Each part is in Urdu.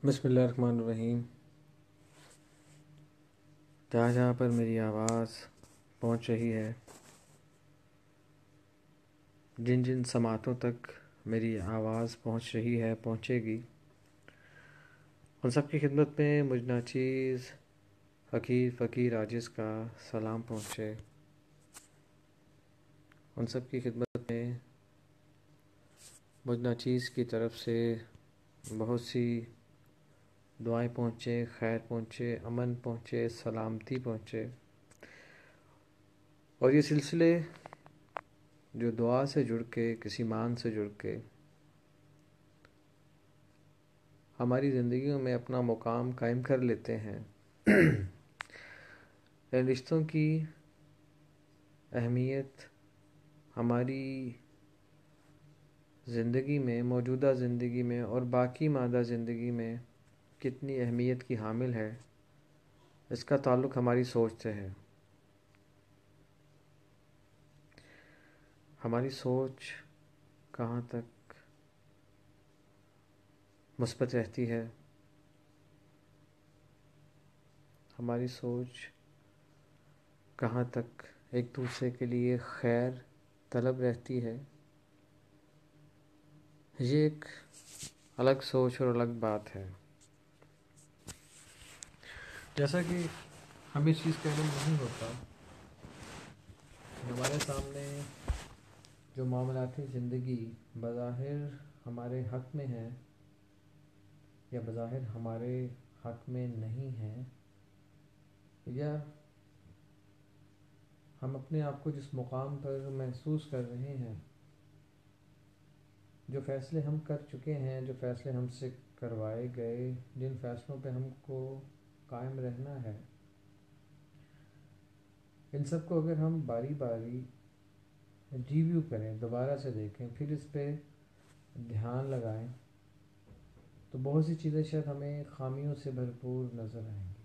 بسم اللہ الرحمن الرحیم۔ جہاں جہاں پر میری آواز پہنچ رہی ہے، جن جن سماعتوں تک میری آواز پہنچ رہی ہے، پہنچے گی، ان سب کی خدمت میں مجھ ناچیز حقیر فقیر عاجز کا سلام پہنچے۔ ان سب کی خدمت میں مجھ ناچیز کی طرف سے بہت سی دعائیں پہنچے، خیر پہنچے، امن پہنچے، سلامتی پہنچے۔ اور یہ سلسلے جو دعا سے جڑ کے، کسی مان سے جڑ کے ہماری زندگیوں میں اپنا مقام قائم کر لیتے ہیں، ان رشتوں کی اہمیت ہماری زندگی میں، موجودہ زندگی میں اور باقی مادہ زندگی میں کتنی اہمیت کی حامل ہے، اس کا تعلق ہماری سوچ سے ہے۔ ہماری سوچ کہاں تک مثبت رہتی ہے، ہماری سوچ کہاں تک ایک دوسرے کے لیے خیر طلب رہتی ہے، یہ ایک الگ سوچ اور الگ بات ہے۔ جیسا کہ ہمیں اس چیز کا علم نہیں ہوتا، ہمارے سامنے جو معاملاتی زندگی بظاہر ہمارے حق میں ہے یا بظاہر ہمارے حق میں نہیں ہے، یا ہم اپنے آپ کو جس مقام پر محسوس کر رہے ہیں، جو فیصلے ہم کر چکے ہیں، جو فیصلے ہم سے کروائے گئے، جن فیصلوں پہ ہم کو قائم رہنا ہے، ان سب کو اگر ہم باری باری ریویو کریں، دوبارہ سے دیکھیں، پھر اس پہ دھیان لگائیں، تو بہت سی چیزیں شاید ہمیں خامیوں سے بھرپور نظر آئیں گی۔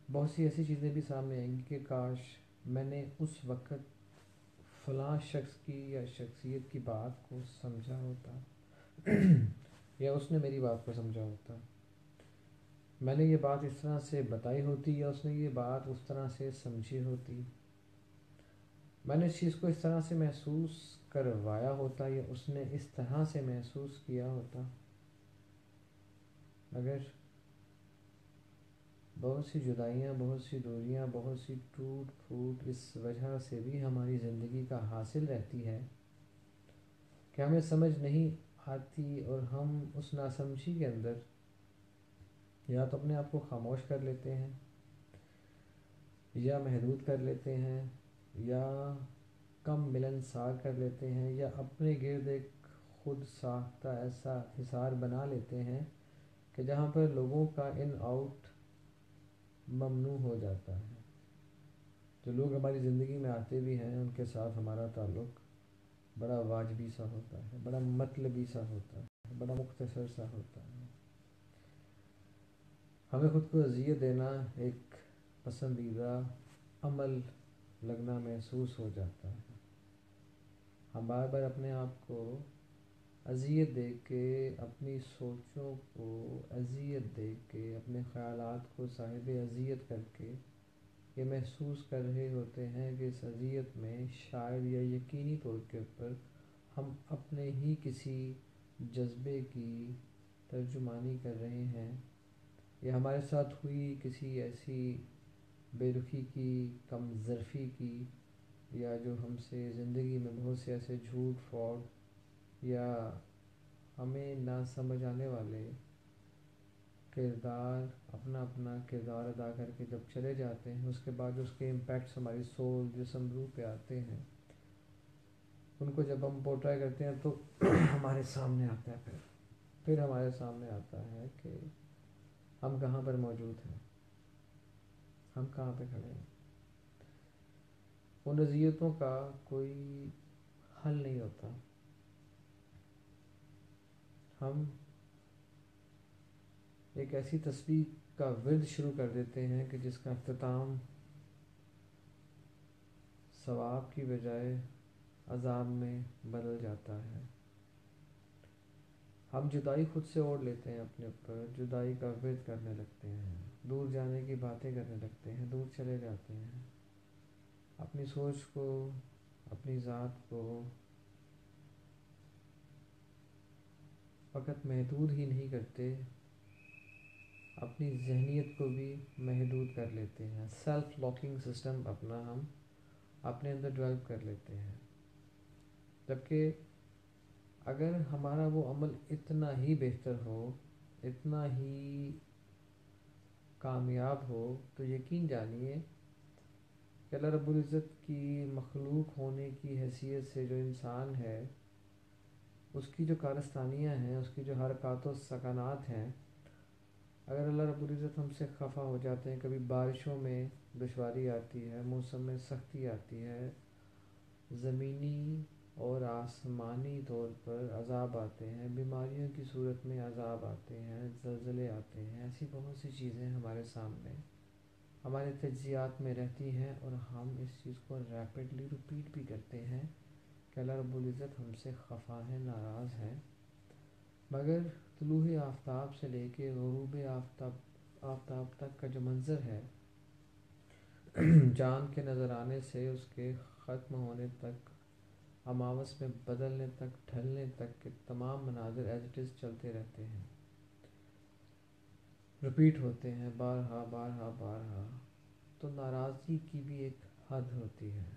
بہت سی ایسی چیزیں بھی سامنے آئیں گی کہ کاش میں نے اس وقت فلاں شخص کی یا شخصیت کی بات کو سمجھا ہوتا، یا اس نے میری بات کو سمجھا ہوتا، میں نے یہ بات اس طرح سے بتائی ہوتی، یا اس نے یہ بات اس طرح سے سمجھی ہوتی، میں نے اس چیز کو اس طرح سے محسوس کروایا ہوتا، یا اس نے اس طرح سے محسوس کیا ہوتا۔ اگر بہت سی جدائیاں، بہت سی دوریاں، بہت سی ٹوٹ پھوٹ اس وجہ سے بھی ہماری زندگی کا حاصل رہتی ہے کہ ہمیں سمجھ نہیں آتی، اور ہم اس ناسمجھی کے اندر یا تو اپنے آپ کو خاموش کر لیتے ہیں، یا محدود کر لیتے ہیں، یا کم ملنسار کر لیتے ہیں، یا اپنے گرد ایک خود ساختہ ایسا حصار بنا لیتے ہیں کہ جہاں پر لوگوں کا ان آؤٹ ممنوع ہو جاتا ہے۔ جو لوگ ہماری زندگی میں آتے بھی ہیں، ان کے ساتھ ہمارا تعلق بڑا واجبی سا ہوتا ہے، بڑا مطلبی سا ہوتا ہے، بڑا مختصر سا ہوتا ہے۔ ہمیں خود کو اذیت دینا ایک پسندیدہ عمل لگنا محسوس ہو جاتا ہے۔ ہم بار بار اپنے آپ کو اذیت دے کے، اپنی سوچوں کو اذیت دے کے، اپنے خیالات کو صاحب اذیت کر کے یہ محسوس کر رہے ہوتے ہیں کہ اس اذیت میں شاید یا یقینی طور کے اوپر ہم اپنے ہی کسی جذبے کی ترجمانی کر رہے ہیں، یا ہمارے ساتھ ہوئی کسی ایسی بے رخی کی، کم ظرفی کی، یا جو ہم سے زندگی میں بہت سے ایسے جھوٹ فراڈ یا ہمیں نہ سمجھ آنے والے کردار، اپنا اپنا کردار ادا کر کے جب چلے جاتے ہیں، اس کے بعد اس کے امپیکٹس ہماری سول، جسم، روح پہ آتے ہیں، ان کو جب ہم پورٹرائی کرتے ہیں تو ہمارے سامنے آتا ہے، پھر ہمارے سامنے آتا ہے کہ ہم کہاں پر موجود ہیں، ہم کہاں پہ کھڑے ہیں۔ ان اذیتوں کا کوئی حل نہیں ہوتا۔ ہم ایک ایسی تسبیح کا ورد شروع کر دیتے ہیں کہ جس کا اختتام ثواب کی بجائے عذاب میں بدل جاتا ہے۔ ہم جدائی خود سے اوڑھ لیتے ہیں اپنے اوپر، جدائی کا ورد کرنے لگتے ہیں، دور جانے کی باتیں کرنے لگتے ہیں، دور چلے جاتے ہیں، اپنی سوچ کو، اپنی ذات کو فقط محدود ہی نہیں کرتے، اپنی ذہنیت کو بھی محدود کر لیتے ہیں، سیلف لاکنگ سسٹم اپنا ہم اپنے اندر ڈیولپ کر لیتے ہیں. جبکہ اگر ہمارا وہ عمل اتنا ہی بہتر ہو، اتنا ہی کامیاب ہو، تو یقین جانیے کہ اللہ رب العزت کی مخلوق ہونے کی حیثیت سے جو انسان ہے، اس کی جو کارستانیاں ہیں، اس کی جو حرکات و سکنات ہیں، اگر اللہ رب العزت ہم سے خفا ہو جاتے ہیں، کبھی بارشوں میں دشواری آتی ہے، موسم میں سختی آتی ہے، زمینی اور آسمانی طور پر عذاب آتے ہیں، بیماریوں کی صورت میں عذاب آتے ہیں، زلزلے آتے ہیں، ایسی بہت سی چیزیں ہمارے سامنے ہمارے تجزیات میں رہتی ہیں، اور ہم اس چیز کو ریپڈلی ریپیٹ بھی کرتے ہیں کہ اللہ رب العزت ہم سے خفا ہے، ناراض ہے. مگر طلوع آفتاب سے لے کے غروب آفتاب تک کا جو منظر ہے، چاند کے نظر آنے سے اس کے ختم ہونے تک، اماوس میں بدلنے تک، ڈھلنے تک کے تمام مناظر ایز اٹ از چلتے رہتے ہیں، رپیٹ ہوتے ہیں بارہا بارہا بارہا. تو ناراضگی کی بھی ایک حد ہوتی ہے.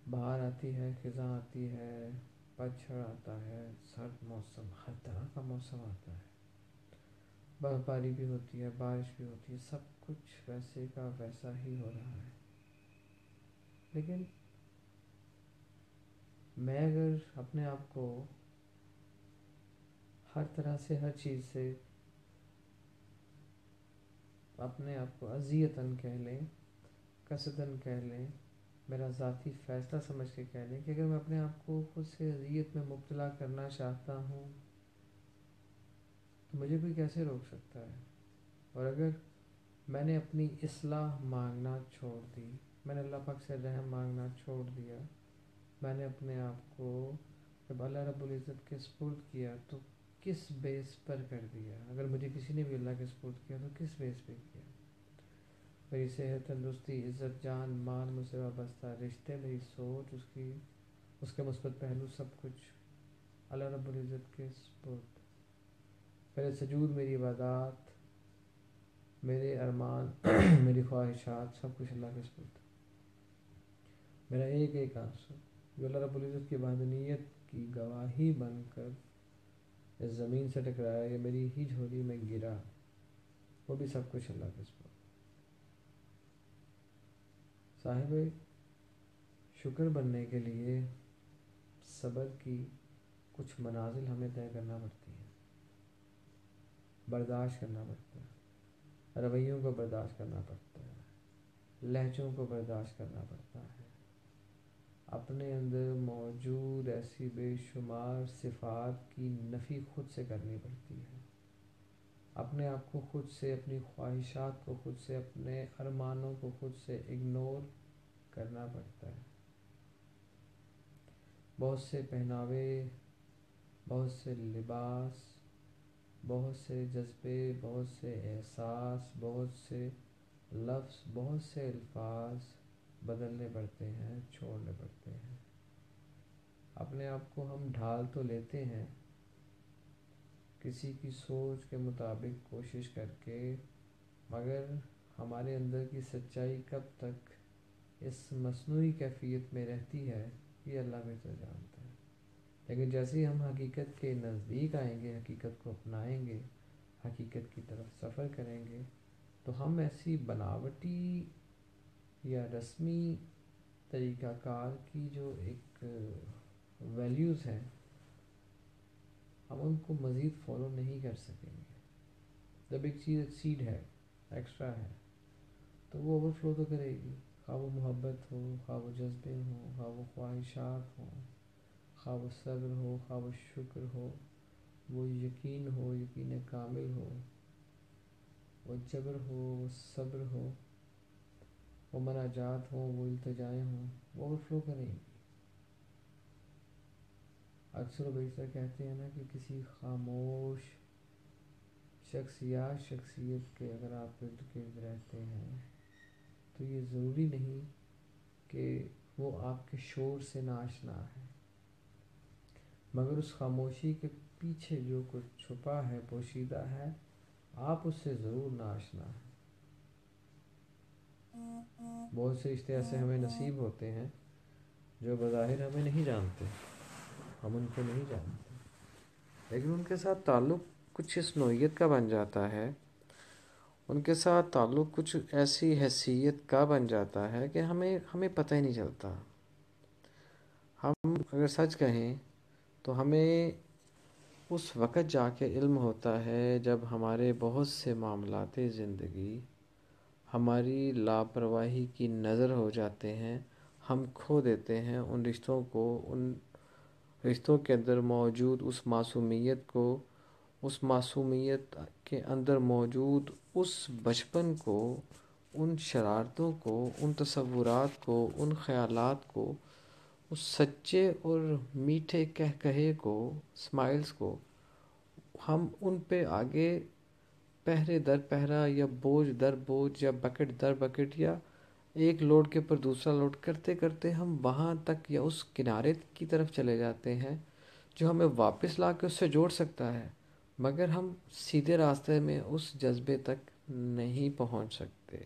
بہار آتی ہے، خزاں آتی ہے، پتجھڑ آتا ہے، سرد موسم، ہر طرح کا موسم آتا ہے، برف باری بھی ہوتی ہے، بارش بھی ہوتی ہے، سب کچھ ویسے کا ویسا ہی ہو رہا ہے. لیکن میں اگر اپنے آپ کو ہر طرح سے، ہر چیز سے اپنے آپ کو اذیتاً کہہ لیں، قصداً کہہ لیں، میرا ذاتی فیصلہ سمجھ کے کہہ لیں کہ اگر میں اپنے آپ کو خود سے اذیت میں مبتلا کرنا چاہتا ہوں تو مجھے کوئی کیسے روک سکتا ہے؟ اور اگر میں نے اپنی اصلاح مانگنا چھوڑ دی، میں نے اللہ پاک سے رحم مانگنا چھوڑ دیا، میں نے اپنے آپ کو جب اللہ رب العزت کے سپرد کیا تو کس بیس پر کر دیا؟ اگر مجھے کسی نے بھی اللہ کے سپرد کیا تو کس بیس پہ کیا؟ میری صحت، تندرستی، عزت، جان، مال، مجھ سے وابستہ رشتے، میری سوچ، اس کے مثبت پہلو، سب کچھ اللہ رب العزت کے سپرد. میرے سجود، میری عبادات، میرے ارمان میری خواہشات، سب کچھ اللہ کے سپرد. میرا ایک ایک آنسو جو اللہ رب العزت کی وحدانیت کی گواہی بن کر اس زمین سے ٹکرایا یا میری ہی جھولی میں گرا، وہ بھی سب کچھ اللہ کے سپرد. صاحب شکر بننے کے لیے صبر کی کچھ منازل ہمیں طے کرنا پڑتی ہیں، برداشت کرنا پڑتا ہے، رویوں کو برداشت کرنا پڑتا ہے، لہجوں کو برداشت کرنا پڑتا ہے، اپنے اندر موجود ایسی بے شمار صفات کی نفی خود سے کرنی پڑتی ہے، اپنے آپ کو خود سے، اپنی خواہشات کو خود سے، اپنے ارمانوں کو خود سے اگنور کرنا پڑتا ہے. بہت سے پہناوے، بہت سے لباس، بہت سے جذبے، بہت سے احساس، بہت سے لفظ، بہت سے الفاظ بدلنے پڑتے ہیں، چھوڑنے پڑتے ہیں. اپنے آپ کو ہم ڈھال تو لیتے ہیں کسی کی سوچ کے مطابق کوشش کر کے، مگر ہمارے اندر کی سچائی کب تک اس مصنوعی کیفیت میں رہتی ہے یہ اللہ بہتر جانتا ہے. لیکن جیسے ہی ہم حقیقت کے نزدیک آئیں گے، حقیقت کو اپنائیں گے، حقیقت کی طرف سفر کریں گے، تو ہم ایسی بناوٹی یا رسمی طریقہ کار کی جو ایک ویلیوز ہیں، ہم ان کو مزید فالو نہیں کر سکیں گے. جب ایک چیز ایکسیڈ ہے، ایکسٹرا ہے، تو وہ اوور فلو تو کرے گی، خواہ وہ محبت ہو، خواہ وہ جذبے ہوں، خواہ وہ خواہشات ہوں، خواہ وہ صبر ہو، خواہ وہ شکر ہو، وہ یقین ہو، یقین کامل ہو، وہ جبر ہو، وہ صبر ہو، وہ مناجات ہوں، وہ التجائیں ہوں، وہ اوور فلو کریں گی. اکثر و بیشتر کہتے ہیں نا کہ کسی خاموش شخص یا شخصیت کے اگر آپ ارد گرد رہتے ہیں تو یہ ضروری نہیں کہ وہ آپ کے شور سے ناشنا ہے، مگر اس خاموشی کے پیچھے جو کچھ چھپا ہے، پوشیدہ ہے، آپ اس سے ضرور ناشنا ہیں۔ بہت سے رشتے ایسے ہمیں نصیب ہوتے ہیں جو بظاہر ہمیں نہیں جانتے، ہم ان کو نہیں جانتے، لیکن ان کے ساتھ تعلق کچھ اس نوعیت کا بن جاتا ہے، ان کے ساتھ تعلق کچھ ایسی حیثیت کا بن جاتا ہے کہ ہمیں پتہ ہی نہیں چلتا۔ ہم اگر سچ کہیں تو ہمیں اس وقت جا کے علم ہوتا ہے جب ہمارے بہت سے معاملات زندگی ہماری لاپرواہی کی نظر ہو جاتے ہیں، ہم کھو دیتے ہیں ان رشتوں کو، ان رشتوں کے اندر موجود اس معصومیت کو، اس معصومیت کے اندر موجود اس بچپن کو، ان شرارتوں کو، ان تصورات کو، ان خیالات کو، اس سچے اور میٹھے کہے کو، اسمائلز کو، ہم ان پہ آگے پہرے در پہرا یا بوجھ در بوجھ یا بکٹ در بکٹ یا ایک لوڈ کے اوپر دوسرا لوڈ کرتے کرتے ہم وہاں تک یا اس کنارے کی طرف چلے جاتے ہیں جو ہمیں واپس لا کے اس سے جوڑ سکتا ہے، مگر ہم سیدھے راستے میں اس جذبے تک نہیں پہنچ سکتے۔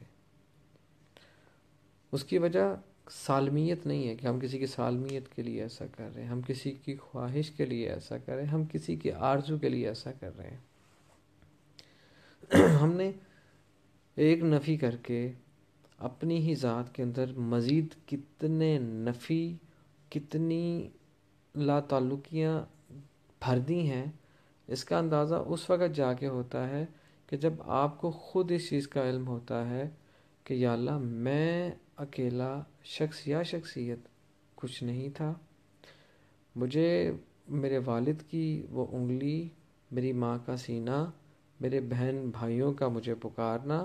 اس کی وجہ سالمیت نہیں ہے کہ ہم کسی کی سالمیت کے لیے ایسا کر رہے ہیں، ہم کسی کی خواہش کے لیے ایسا کر رہے ہیں، ہم کسی کی آرزو کے لیے ایسا کر رہے ہیں۔ ہم نے ایک نفی کر کے اپنی ہی ذات کے اندر مزید کتنے نفی، کتنی لا تعلقیاں بھر دی ہیں، اس کا اندازہ اس وقت جا کے ہوتا ہے کہ جب آپ کو خود اس چیز کا علم ہوتا ہے کہ یا اللہ میں اکیلا شخص یا شخصیت کچھ نہیں تھا، مجھے میرے والد کی وہ انگلی، میری ماں کا سینہ، میرے بہن بھائیوں کا مجھے پکارنا،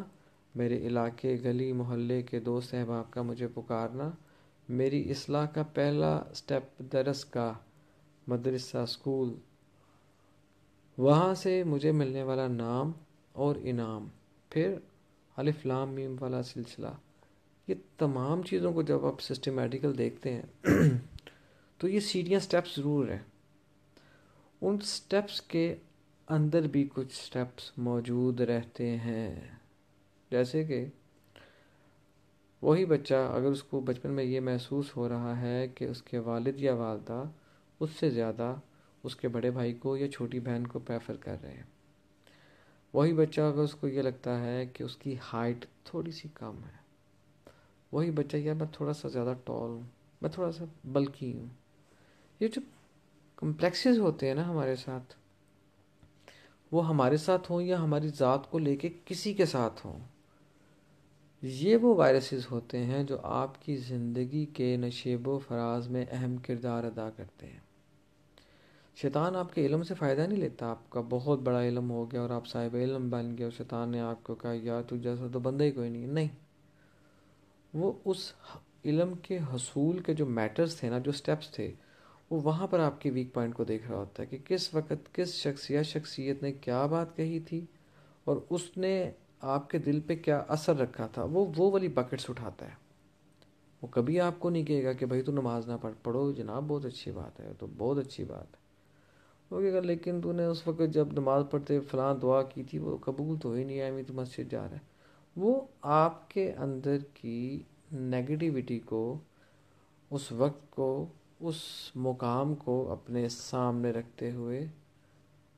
میرے علاقے گلی محلے کے دوست احباب کا مجھے پکارنا، میری اصلاح کا پہلا سٹیپ درس کا مدرسہ اسکول، وہاں سے مجھے ملنے والا نام اور انعام، پھر الف لام میم والا سلسلہ، یہ تمام چیزوں کو جب آپ سسٹمیٹیکل دیکھتے ہیں تو یہ سیڑھیاں سٹیپس ضرور ہیں، ان سٹیپس کے اندر بھی کچھ سٹیپس موجود رہتے ہیں، جیسے کہ وہی بچہ اگر اس کو بچپن میں یہ محسوس ہو رہا ہے کہ اس کے والد یا والدہ اس سے زیادہ اس کے بڑے بھائی کو یا چھوٹی بہن کو پریفر کر رہے ہیں، وہی بچہ اگر اس کو یہ لگتا ہے کہ اس کی ہائٹ تھوڑی سی کم ہے، وہی بچہ یا میں تھوڑا سا زیادہ ٹال ہوں، میں تھوڑا سا بلکی ہوں، یہ جو کمپلیکسز ہوتے ہیں نا ہمارے ساتھ، وہ ہمارے ساتھ ہوں یا ہماری ذات کو لے کے کسی کے ساتھ ہوں، یہ وہ وائرسز ہوتے ہیں جو آپ کی زندگی کے نشیب و فراز میں اہم کردار ادا کرتے ہیں۔ شیطان آپ کے علم سے فائدہ نہیں لیتا، آپ کا بہت بڑا علم ہو گیا اور آپ صاحب علم بن گئے اور شیطان نے آپ کو کہا یار تو جیسا تو بندہ ہی کوئی نہیں، وہ اس علم کے حصول کے جو میٹرز تھے نا، جو سٹیپس تھے، وہ وہاں پر آپ کے ویک پوائنٹ کو دیکھ رہا ہوتا ہے کہ کس وقت کس شخص یا شخصیت نے کیا بات کہی تھی اور اس نے آپ کے دل پہ کیا اثر رکھا تھا، وہ والی بکٹس اٹھاتا ہے۔ وہ کبھی آپ کو نہیں کہے گا کہ بھائی تو نماز نہ پڑھو جناب، بہت اچھی بات ہے، تو بہت اچھی بات ہے، وہ کہے گا لیکن تو نے اس وقت جب نماز پڑھتے فلاں دعا کی تھی وہ قبول تو ہی نہیں آئی، تو مسجد جا رہا ہے۔ وہ آپ کے اندر کی نیگیٹیوٹی کو، اس وقت کو، اس مقام کو اپنے سامنے رکھتے ہوئے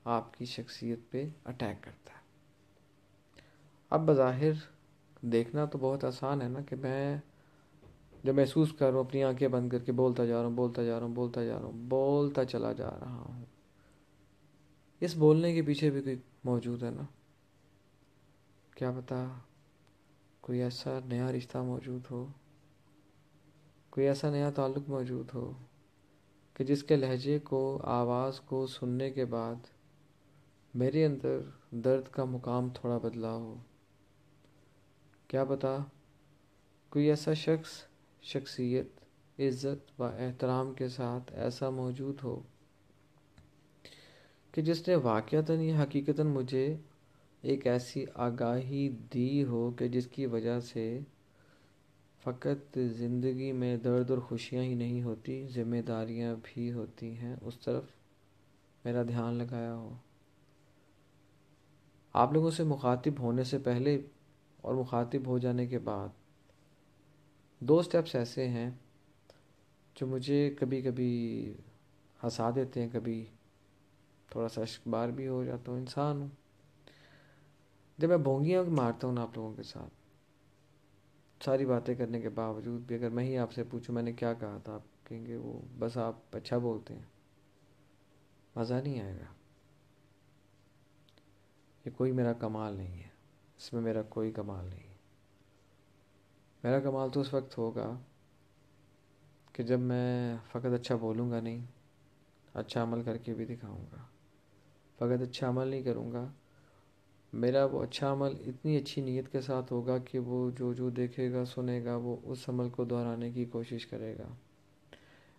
آپ کی شخصیت پہ اٹیک کرتا ہے۔ اب بظاہر دیکھنا تو بہت آسان ہے نا کہ میں جب محسوس کر رہا ہوں اپنی آنکھیں بند کر کے بولتا جا رہا ہوں، بولتا چلا جا رہا ہوں، اس بولنے کے پیچھے بھی کوئی موجود ہے نا، کیا پتا کوئی ایسا نیا رشتہ موجود ہو، کوئی ایسا نیا تعلق موجود ہو کہ جس کے لہجے کو، آواز کو سننے کے بعد میرے اندر درد کا مقام تھوڑا بدلا ہو، کیا پتا کوئی ایسا شخص، شخصیت، عزت و احترام کے ساتھ ایسا موجود ہو کہ جس نے واقعتاً یا حقیقتاً مجھے ایک ایسی آگاہی دی ہو کہ جس کی وجہ سے فقط زندگی میں درد اور خوشیاں ہی نہیں ہوتی، ذمہ داریاں بھی ہوتی ہیں، اس طرف میرا دھیان لگایا ہو۔ آپ لوگوں سے مخاطب ہونے سے پہلے اور مخاطب ہو جانے کے بعد 2 سٹیپس ایسے ہیں جو مجھے کبھی کبھی ہنسا دیتے ہیں، کبھی تھوڑا سا اشکبار بھی ہو جاتا ہوں، انسان ہوں۔ جب میں بھونگیاں مارتا ہوں نا آپ لوگوں کے ساتھ، ساری باتیں کرنے کے باوجود بھی اگر میں ہی آپ سے پوچھوں میں نے کیا کہا تھا، آپ کہیں گے وہ بس آپ اچھا بولتے ہیں، مزہ نہیں آئے گا۔ یہ کوئی میرا کمال نہیں ہے، اس میں میرا کوئی کمال نہیں ہے۔ میرا کمال تو اس وقت ہوگا کہ جب میں فقط اچھا بولوں گا نہیں، اچھا عمل کر کے بھی دکھاؤں گا۔ فقط اچھا عمل نہیں کروں گا، میرا وہ اچھا عمل اتنی اچھی نیت کے ساتھ ہوگا کہ وہ جو دیکھے گا سنے گا وہ اس عمل کو دہرانے کی کوشش کرے گا۔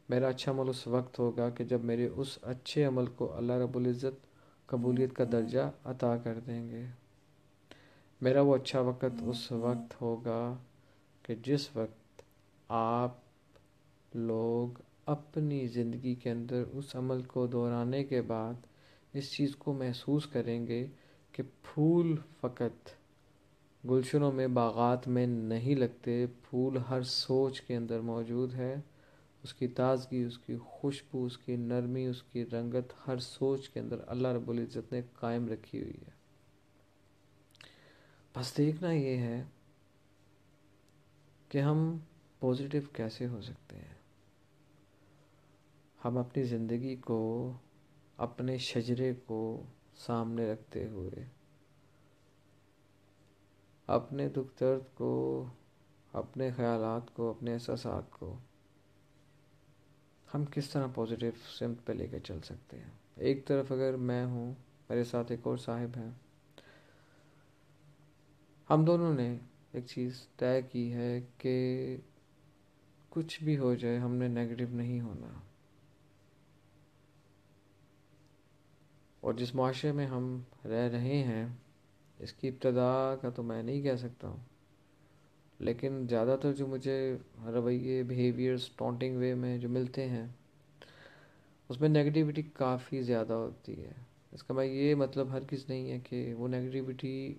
میرا اچھا عمل اس وقت ہوگا کہ جب میرے اس اچھے عمل کو اللہ رب العزت قبولیت کا درجہ عطا کر دیں گے۔ میرا وہ اچھا وقت اس وقت ہوگا کہ جس وقت آپ لوگ اپنی زندگی کے اندر اس عمل کو دہرانے کے بعد اس چیز کو محسوس کریں گے کہ پھول فقط گلشنوں میں، باغات میں نہیں لگتے، پھول ہر سوچ کے اندر موجود ہے۔ اس کی تازگی، اس کی خوشبو، اس کی نرمی، اس کی رنگت ہر سوچ کے اندر اللہ رب العزت نے قائم رکھی ہوئی ہے۔ بس دیکھنا یہ ہے کہ ہم پوزیٹیو کیسے ہو سکتے ہیں۔ ہم اپنی زندگی کو، اپنے شجرے کو سامنے رکھتے ہوئے اپنے دکھ درد کو، اپنے خیالات کو، اپنے احساسات کو ہم کس طرح پوزیٹیو سمت پہ لے کے چل سکتے ہیں۔ ایک طرف اگر میں ہوں، میرے ساتھ ایک اور صاحب ہیں، ہم دونوں نے ایک چیز طے کی ہے کہ کچھ بھی ہو جائے ہم نے نیگیٹو نہیں ہونا، اور جس معاشرے میں ہم رہ رہے ہیں اس کی ابتدا کا تو میں نہیں کہہ سکتا ہوں، لیکن زیادہ تر جو مجھے رویے، بیہیویئرز ٹونٹنگ وے میں جو ملتے ہیں اس میں نیگیٹیوٹی کافی زیادہ ہوتی ہے۔ اس کا میں یہ مطلب ہرگز نہیں ہے کہ وہ نیگیٹیوٹی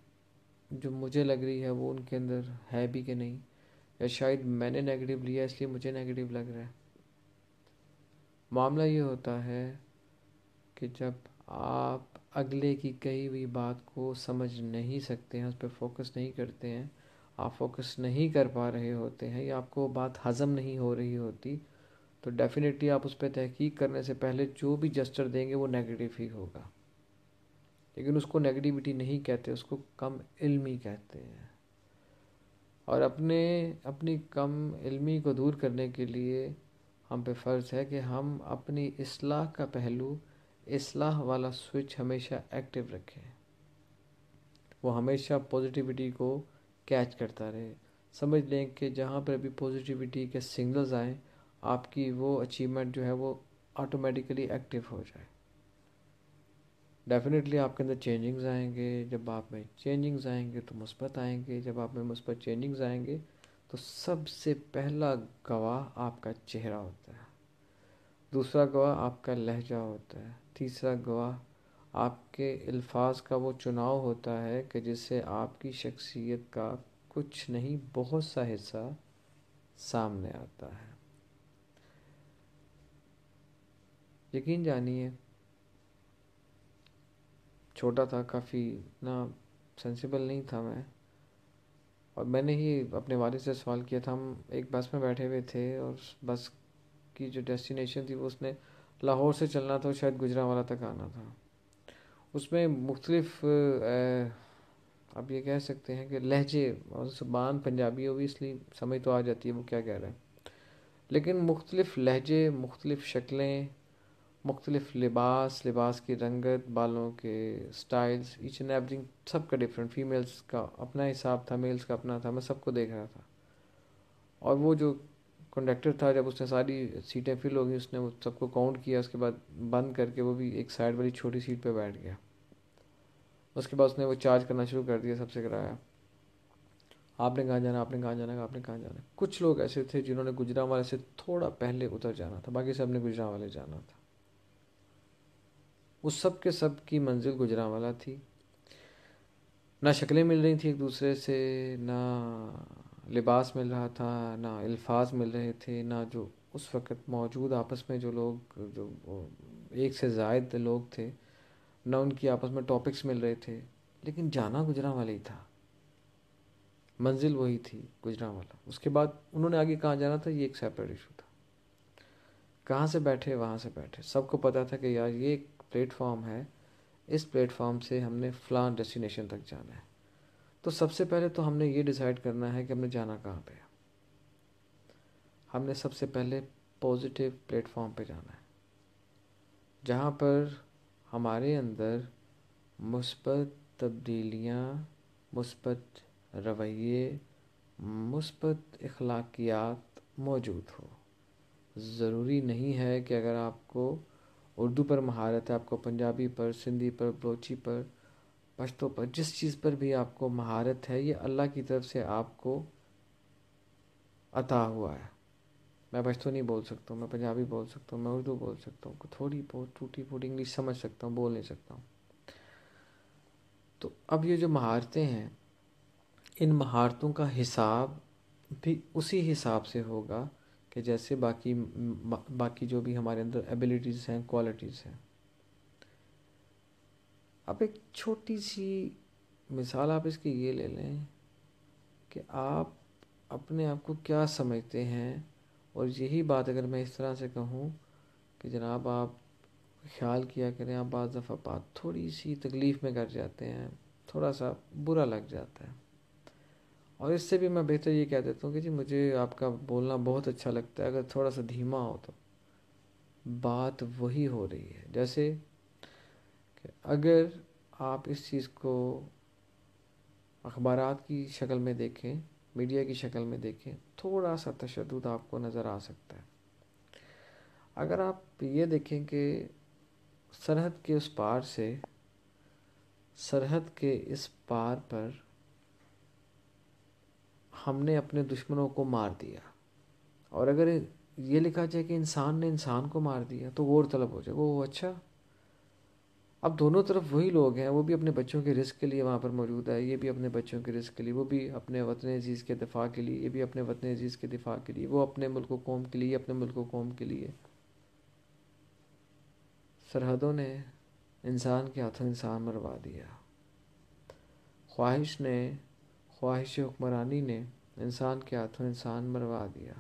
جو مجھے لگ رہی ہے وہ ان کے اندر ہے بھی کہ نہیں، یا شاید میں نے نیگیٹو لیا اس لیے مجھے نیگیٹو لگ رہا ہے۔ معاملہ یہ ہوتا ہے کہ جب آپ اگلے کی کہی ہوئی بات کو سمجھ نہیں سکتے ہیں، اس پہ فوکس نہیں کرتے ہیں، آپ فوکس نہیں کر پا رہے ہوتے ہیں، یا آپ کو بات ہضم نہیں ہو رہی ہوتی، تو ڈیفینیٹلی آپ اس پہ تحقیق کرنے سے پہلے جو بھی جسچر دیں گے وہ نیگیٹو ہی ہوگا۔ لیکن اس کو نیگیٹیوٹی نہیں کہتے، اس کو کم علمی کہتے ہیں۔ اور اپنی کم علمی کو دور کرنے کے لیے ہم پہ فرض ہے کہ ہم اپنی اصلاح کا پہلو، اصلاح والا سوئچ ہمیشہ ایکٹیو رکھیں، وہ ہمیشہ پوزیٹیوٹی کو کیچ کرتا رہے۔ سمجھ لیں کہ جہاں پر ابھی پوزیٹیوٹی کے سگنلز آئیں، آپ کی وہ اچیومنٹ جو ہے وہ آٹومیٹیکلی ایکٹیو ہو جائے۔ ڈیفینیٹلی آپ کے اندر چینجنگز آئیں گے، جب آپ میں چینجنگز آئیں گے تو مثبت آئیں گے، جب آپ میں مثبت چینجنگز آئیں گے تو سب سے پہلا گواہ آپ کا چہرہ ہوتا ہے، دوسرا گواہ آپ کا لہجہ ہوتا ہے، تیسرا گواہ آپ کے الفاظ کا وہ چناؤ ہوتا ہے کہ جس سے آپ کی شخصیت کا کچھ نہیں بہت سا حصہ سامنے آتا ہے۔ یقین جانیے چھوٹا تھا، کافی نا سینسیبل نہیں تھا میں، اور میں نے ہی اپنے والد سے سوال کیا تھا۔ ہم ایک بس میں بیٹھے ہوئے تھے اور بس کی جو ڈیسٹینیشن تھی وہ اس نے لاہور سے چلنا تھا اور شاید گجرانوالہ تک آنا تھا۔ اس میں مختلف آپ یہ کہہ سکتے ہیں کہ لہجے اور زبان پنجابی ہوئی اس لیے سمجھ تو آ جاتی ہے وہ کیا کہہ رہے ہیں، لیکن مختلف لہجے، مختلف شکلیں، مختلف لباس کی رنگت، بالوں کے سٹائلز، ایچ اینڈ ایوری سب کا ڈفرینٹ، فیمیلز کا اپنا حساب تھا، میلز کا اپنا تھا، میں سب کو دیکھ رہا تھا۔ اور وہ جو کنڈکٹر تھا، جب اس نے ساری سیٹیں فل ہو گئی اس نے وہ سب کو کاؤنٹ کیا، اس کے بعد بند کر کے وہ بھی ایک سائڈ والی چھوٹی سیٹ پہ بیٹھ گیا. اس کے بعد اس نے وہ چارج کرنا شروع کر دیا، سب سے کرایا آپ نے کہاں جانا، آپ نے کہاں جانا، آپ نے کہاں جانا. کچھ لوگ ایسے تھے جنہوں نے گجرانوالے سے تھوڑا پہلے اتر جانا تھا، باقی سب نے گجرانوالے جانا تھا. اس سب کے سب کی منزل گجرانوالا تھی. نہ شکلیں مل رہی تھیں ایک دوسرے سے، نہ لباس مل رہا تھا، نہ الفاظ مل رہے تھے، نہ جو اس وقت موجود آپس میں جو لوگ، جو ایک سے زائد لوگ تھے، نہ ان کی آپس میں ٹاپکس مل رہے تھے. لیکن جانا گجرانوالے ہی تھا، منزل وہی تھی گجرانوالا. اس کے بعد انہوں نے آگے کہاں جانا تھا یہ ایک سیپریٹ ایشو تھا. کہاں سے بیٹھے وہاں سے بیٹھے، سب کو پتہ تھا کہ یار یہ ایک پلیٹ فارم ہے، اس پلیٹ فارم سے ہم نے فلاں ڈیسٹینیشن تک جانا ہے. تو سب سے پہلے تو ہم نے یہ ڈیسائیڈ کرنا ہے کہ ہم نے جانا کہاں پہ ہے. ہم نے سب سے پہلے پازیٹیو پلیٹ فارم پہ جانا ہے، جہاں پر ہمارے اندر مثبت تبدیلیاں، مثبت رویے، مثبت اخلاقیات موجود ہو. ضروری نہیں ہے کہ اگر آپ کو اردو پر مہارت ہے، آپ کو پنجابی پر، سندھی پر، بلوچی پر، پشتو پر، جس چیز پر بھی آپ کو مہارت ہے، یہ اللہ کی طرف سے آپ کو عطا ہوا ہے. میں پشتو نہیں بول سکتا ہوں، میں پنجابی بول سکتا ہوں، میں اردو بول سکتا ہوں، تھوڑی بہت ٹوٹی پھوٹی انگلش سمجھ سکتا ہوں، بول نہیں سکتا ہوں. تو اب یہ جو مہارتیں ہیں، ان مہارتوں کا حساب بھی اسی حساب سے ہوگا کہ جیسے باقی جو بھی ہمارے اندر ایبیلیٹیز ہیں، کوالٹیز ہیں. اب ایک چھوٹی سی مثال آپ اس کی یہ لے لیں کہ آپ اپنے آپ کو کیا سمجھتے ہیں. اور یہی بات اگر میں اس طرح سے کہوں کہ جناب آپ خیال کیا کریں، آپ بعض دفعہ بات تھوڑی سی تکلیف میں کر جاتے ہیں، تھوڑا سا برا لگ جاتا ہے، اور اس سے بھی میں بہتر یہ کہہ دیتا ہوں کہ جی مجھے آپ کا بولنا بہت اچھا لگتا ہے، اگر تھوڑا سا دھیما ہو تو بات وہی ہو رہی ہے. جیسے کہ اگر آپ اس چیز کو اخبارات کی شکل میں دیکھیں، میڈیا کی شکل میں دیکھیں، تھوڑا سا تشدد آپ کو نظر آ سکتا ہے. اگر آپ یہ دیکھیں کہ سرحد کے اس پار سے سرحد کے اس پار پر ہم نے اپنے دشمنوں کو مار دیا، اور اگر یہ لکھا جائے کہ انسان نے انسان کو مار دیا تو غور طلب ہو جائے وہ اچھا. اب دونوں طرف وہی لوگ ہیں، وہ بھی اپنے بچوں کے رزق کے لیے وہاں پر موجود ہے، یہ بھی اپنے بچوں کے رزق کے لیے، وہ بھی اپنے وطن عزیز کے دفاع کے لیے، یہ بھی اپنے وطن عزیز کے دفاع کے لیے، وہ اپنے ملک و قوم کے لیے، اپنے ملک و قوم کے لیے. سرحدوں نے انسان کے ہاتھوں انسان مروا دیا، خواہش حکمرانی نے انسان کے ہاتھوں انسان مروا دیا،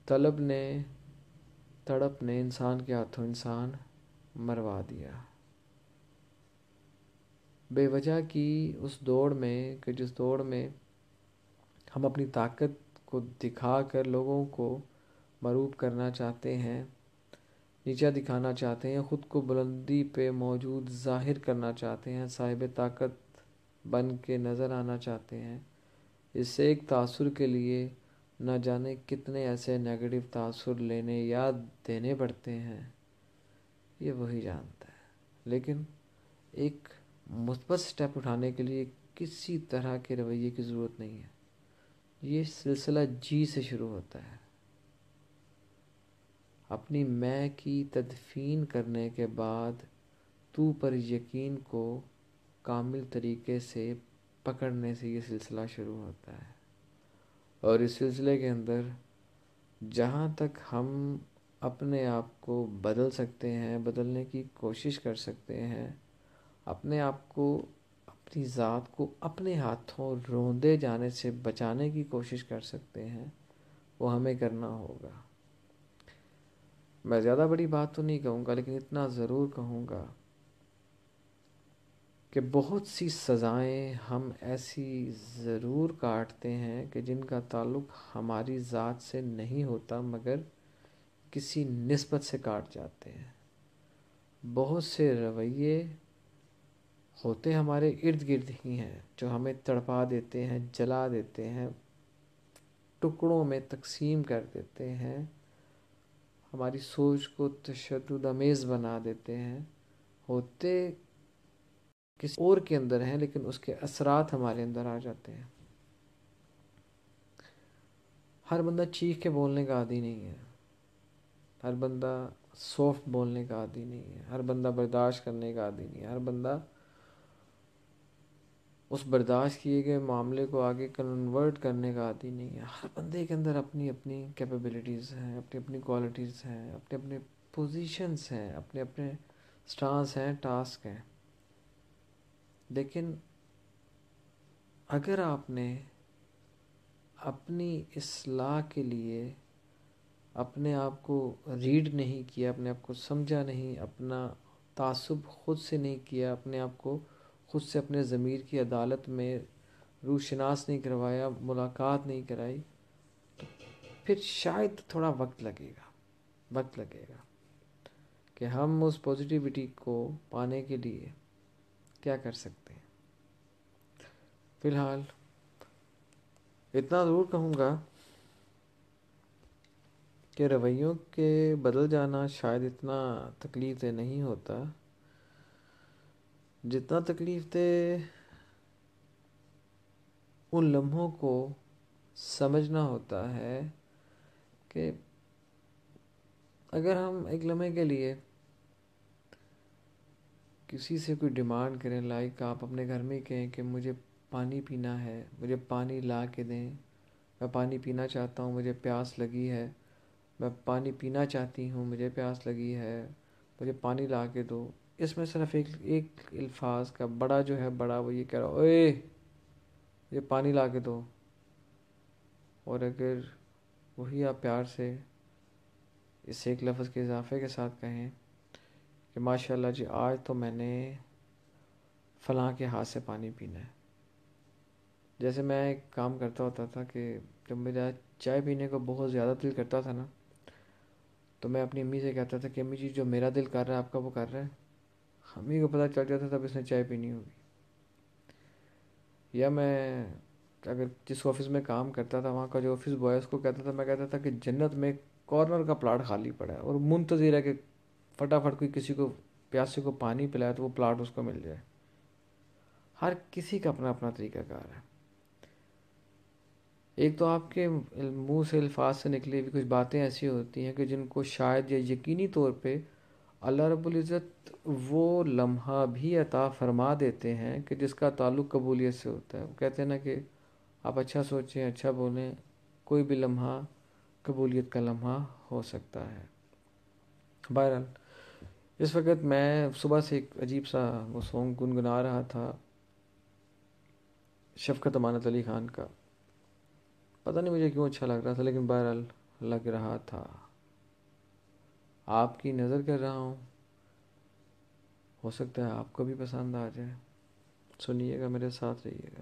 تڑپ نے انسان کے ہاتھوں انسان مروا دیا. بے وجہ کی اس دوڑ میں کہ جس دوڑ میں ہم اپنی طاقت کو دکھا کر لوگوں کو مغلوب کرنا چاہتے ہیں، نیچا دکھانا چاہتے ہیں، خود کو بلندی پہ موجود ظاہر کرنا چاہتے ہیں، صاحب طاقت بن کے نظر آنا چاہتے ہیں، اس سے ایک تاثر کے لیے نہ جانے کتنے ایسے نیگیٹو تاثر لینے یا دینے پڑتے ہیں، یہ وہی جانتا ہے. لیکن ایک مثبت سٹیپ اٹھانے کے لیے کسی طرح کے رویے کی ضرورت نہیں ہے. یہ سلسلہ جی سے شروع ہوتا ہے. اپنی میں کی تدفین کرنے کے بعد تو پر یقین کو کامل طریقے سے پکڑنے سے یہ سلسلہ شروع ہوتا ہے. اور اس سلسلے کے اندر جہاں تک ہم اپنے آپ کو بدل سکتے ہیں، بدلنے کی کوشش کر سکتے ہیں، اپنے آپ کو، اپنی ذات کو اپنے ہاتھوں روندے جانے سے بچانے کی کوشش کر سکتے ہیں، وہ ہمیں کرنا ہوگا. میں زیادہ بڑی بات تو نہیں کہوں گا، لیکن اتنا ضرور کہوں گا کہ بہت سی سزائیں ہم ایسی ضرور کاٹتے ہیں کہ جن کا تعلق ہماری ذات سے نہیں ہوتا مگر کسی نسبت سے کاٹ جاتے ہیں. بہت سے رویے ہوتے ہمارے ارد گرد ہی ہیں جو ہمیں تڑپا دیتے ہیں، جلا دیتے ہیں، ٹکڑوں میں تقسیم کر دیتے ہیں، ہماری سوچ کو تشدد آمیز بنا دیتے ہیں، ہوتے کسی اور کے اندر ہیں لیکن اس کے اثرات ہمارے اندر آ جاتے ہیں۔ ہر بندہ چیخ کے بولنے کا عادی نہیں ہے، ہر بندہ سافٹ بولنے کا عادی نہیں ہے، ہر بندہ برداشت کرنے کا عادی نہیں ہے، ہر بندہ اس برداشت کیے گئے معاملے کو آگے کنورٹ کرنے کا عادی نہیں ہے۔ ہر بندے کے اندر اپنی اپنی کیپیبلٹیز ہیں، اپنی اپنی کوالٹیز ہیں، اپنے اپنے پوزیشنز ہیں، اپنے اپنے سٹانس ہیں، ٹاسک ہیں۔ لیکن اگر آپ نے اپنی اصلاح کے لیے اپنے آپ کو ریڈ نہیں کیا، اپنے آپ کو سمجھا نہیں، اپنا تعصب خود سے نہیں کیا، اپنے آپ کو خود سے اپنے ضمیر کی عدالت میں روشناس نہیں کروایا، ملاقات نہیں کرائی، پھر شاید تھوڑا وقت لگے گا کہ ہم اس پوزیٹیوٹی کو پانے کے لیے کیا کر سکتے ہیں۔ فی الحال اتنا ضرور کہوں گا کہ رویوں کے بدل جانا شاید اتنا تکلیف دہ نہیں ہوتا جتنا تکلیف دہ ان لمحوں کو سمجھنا ہوتا ہے کہ اگر ہم ایک لمحے کے لیے کسی سے کوئی ڈیمانڈ کریں، لائک آپ اپنے گھر میں کہیں کہ مجھے پانی پینا ہے، مجھے پانی لا کے دیں، میں پانی پینا چاہتا ہوں، مجھے پیاس لگی ہے، میں پانی پینا چاہتی ہوں، مجھے پیاس لگی ہے، مجھے پانی لا کے دو۔ اس میں صرف ایک الفاظ کا بڑا جو ہے بڑا وہ یہ کہہ رہا، اوئے مجھے پانی لا کے دو۔ اور اگر وہی آپ پیار سے اس ایک لفظ کے اضافے کے ساتھ کہیں کہ ماشاءاللہ جی آج تو میں نے فلاں کے ہاتھ سے پانی پینا ہے۔ جیسے میں ایک کام کرتا ہوتا تھا کہ جب میرا چائے پینے کو بہت زیادہ دل کرتا تھا نا، تو میں اپنی امی سے کہتا تھا کہ امی جی جو میرا دل کر رہا ہے آپ کا وہ کر رہا ہے۔ امی کو پتہ چل جاتا تب اس نے چائے پینی ہوگی۔ یا میں اگر جس آفس میں کام کرتا تھا وہاں کا جو آفس بوائے اس کو کہتا تھا، میں کہتا تھا کہ جنت میں کارنر کا پلاٹ خالی پڑا ہے اور منتظر ہے کہ فٹافٹ کوئی کسی کو پیاسے کو پانی پلائے تو وہ پلاٹ اس کو مل جائے۔ ہر کسی کا اپنا اپنا طریقہ کار ہے۔ ایک تو آپ کے منہ سے الفاظ سے نکلی ہوئی کچھ باتیں ایسی ہوتی ہیں کہ جن کو شاید یا یقینی طور پہ اللہ رب العزت وہ لمحہ بھی عطا فرما دیتے ہیں کہ جس کا تعلق قبولیت سے ہوتا ہے۔ وہ کہتے ہیں نا کہ آپ اچھا سوچیں، اچھا بولیں، کوئی بھی لمحہ قبولیت کا لمحہ ہو سکتا ہے۔ بہرحال اس وقت میں صبح سے ایک عجیب سا وہ سونگ گنگنا رہا تھا شفقت امانت علی خان کا، پتہ نہیں مجھے کیوں اچھا لگ رہا تھا، لیکن بہرحال لگ رہا تھا۔ آپ کی نظر کر رہا ہوں، ہو سکتا ہے آپ کو بھی پسند آ جائے۔ سنیے گا، میرے ساتھ رہیے گا۔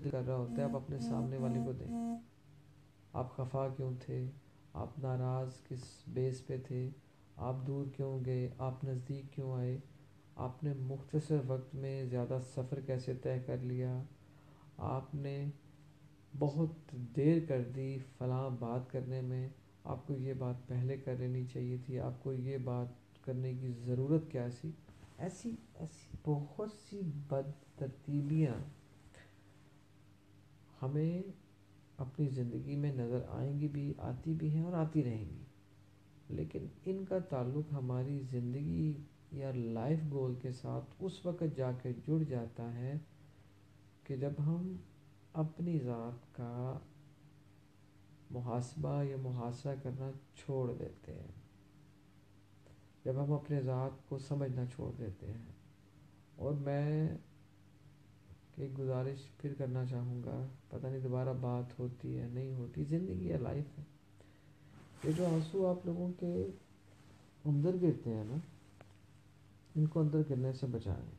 دل کر رہا ہوتا ہے آپ اپنے سامنے والے کو دیں. آپ خفا کیوں تھے؟ آپ ناراض کس بیس پہ تھے؟ آپ دور کیوں گئے؟ آپ نزدیک کیوں آئے؟ آپ نے مختصر وقت میں زیادہ سفر کیسے طے کر لیا؟ آپ نے بہت دیر کر دی فلاں بات کرنے میں، آپ کو یہ بات پہلے کر لینی چاہیے تھی، آپ کو یہ بات کرنے کی ضرورت کیا سی؟ ایسی بہت سی بد ترتیبیاں ہمیں اپنی زندگی میں نظر آئیں گی بھی، آتی بھی ہیں اور آتی رہیں گی. لیکن ان کا تعلق ہماری زندگی یا لائف گول کے ساتھ اس وقت جا کے جڑ جاتا ہے کہ جب ہم اپنی ذات کا محاسبہ یا محاسبہ کرنا چھوڑ دیتے ہیں، جب ہم اپنے ذات کو سمجھنا چھوڑ دیتے ہیں. اور میں ایک گزارش پھر کرنا چاہوں گا، پتہ نہیں دوبارہ بات ہوتی ہے نہیں ہوتی، زندگی یا لائف ہے. یہ جو آنسو آپ لوگوں کے اندر گرتے ہیں نا، ان کو اندر گرنے سے بچائیں.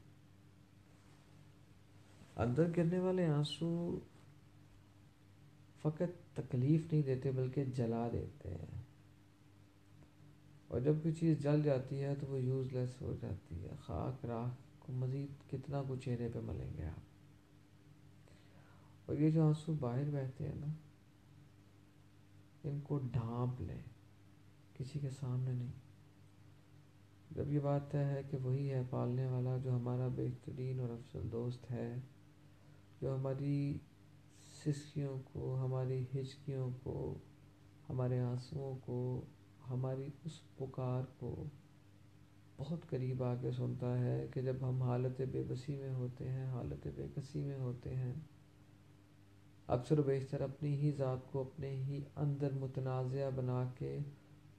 اندر گرنے والے آنسو فقط تکلیف نہیں دیتے بلکہ جلا دیتے ہیں، اور جب کوئی چیز جل جاتی ہے تو وہ یوز لیس ہو جاتی ہے. خاک راکھ کو مزید کتنا کچھ چہرے پہ ملیں گے آپ. اور یہ جو آنسو باہر بہتے ہیں نا، ان کو ڈھانپ لیں، کسی کے سامنے نہیں. جب یہ بات طے ہے کہ وہی ہے پالنے والا جو ہمارا بہترین اور افضل دوست ہے، جو ہماری سسکیوں کو، ہماری ہچکیوں کو، ہمارے آنسوؤں کو، ہماری اس پکار کو بہت قریب آ کے سنتا ہے کہ جب ہم حالت بے بسی میں ہوتے ہیں، حالت بے کسی میں ہوتے ہیں، اکثر و بیشتر اپنی ہی ذات کو اپنے ہی اندر متنازع بنا کے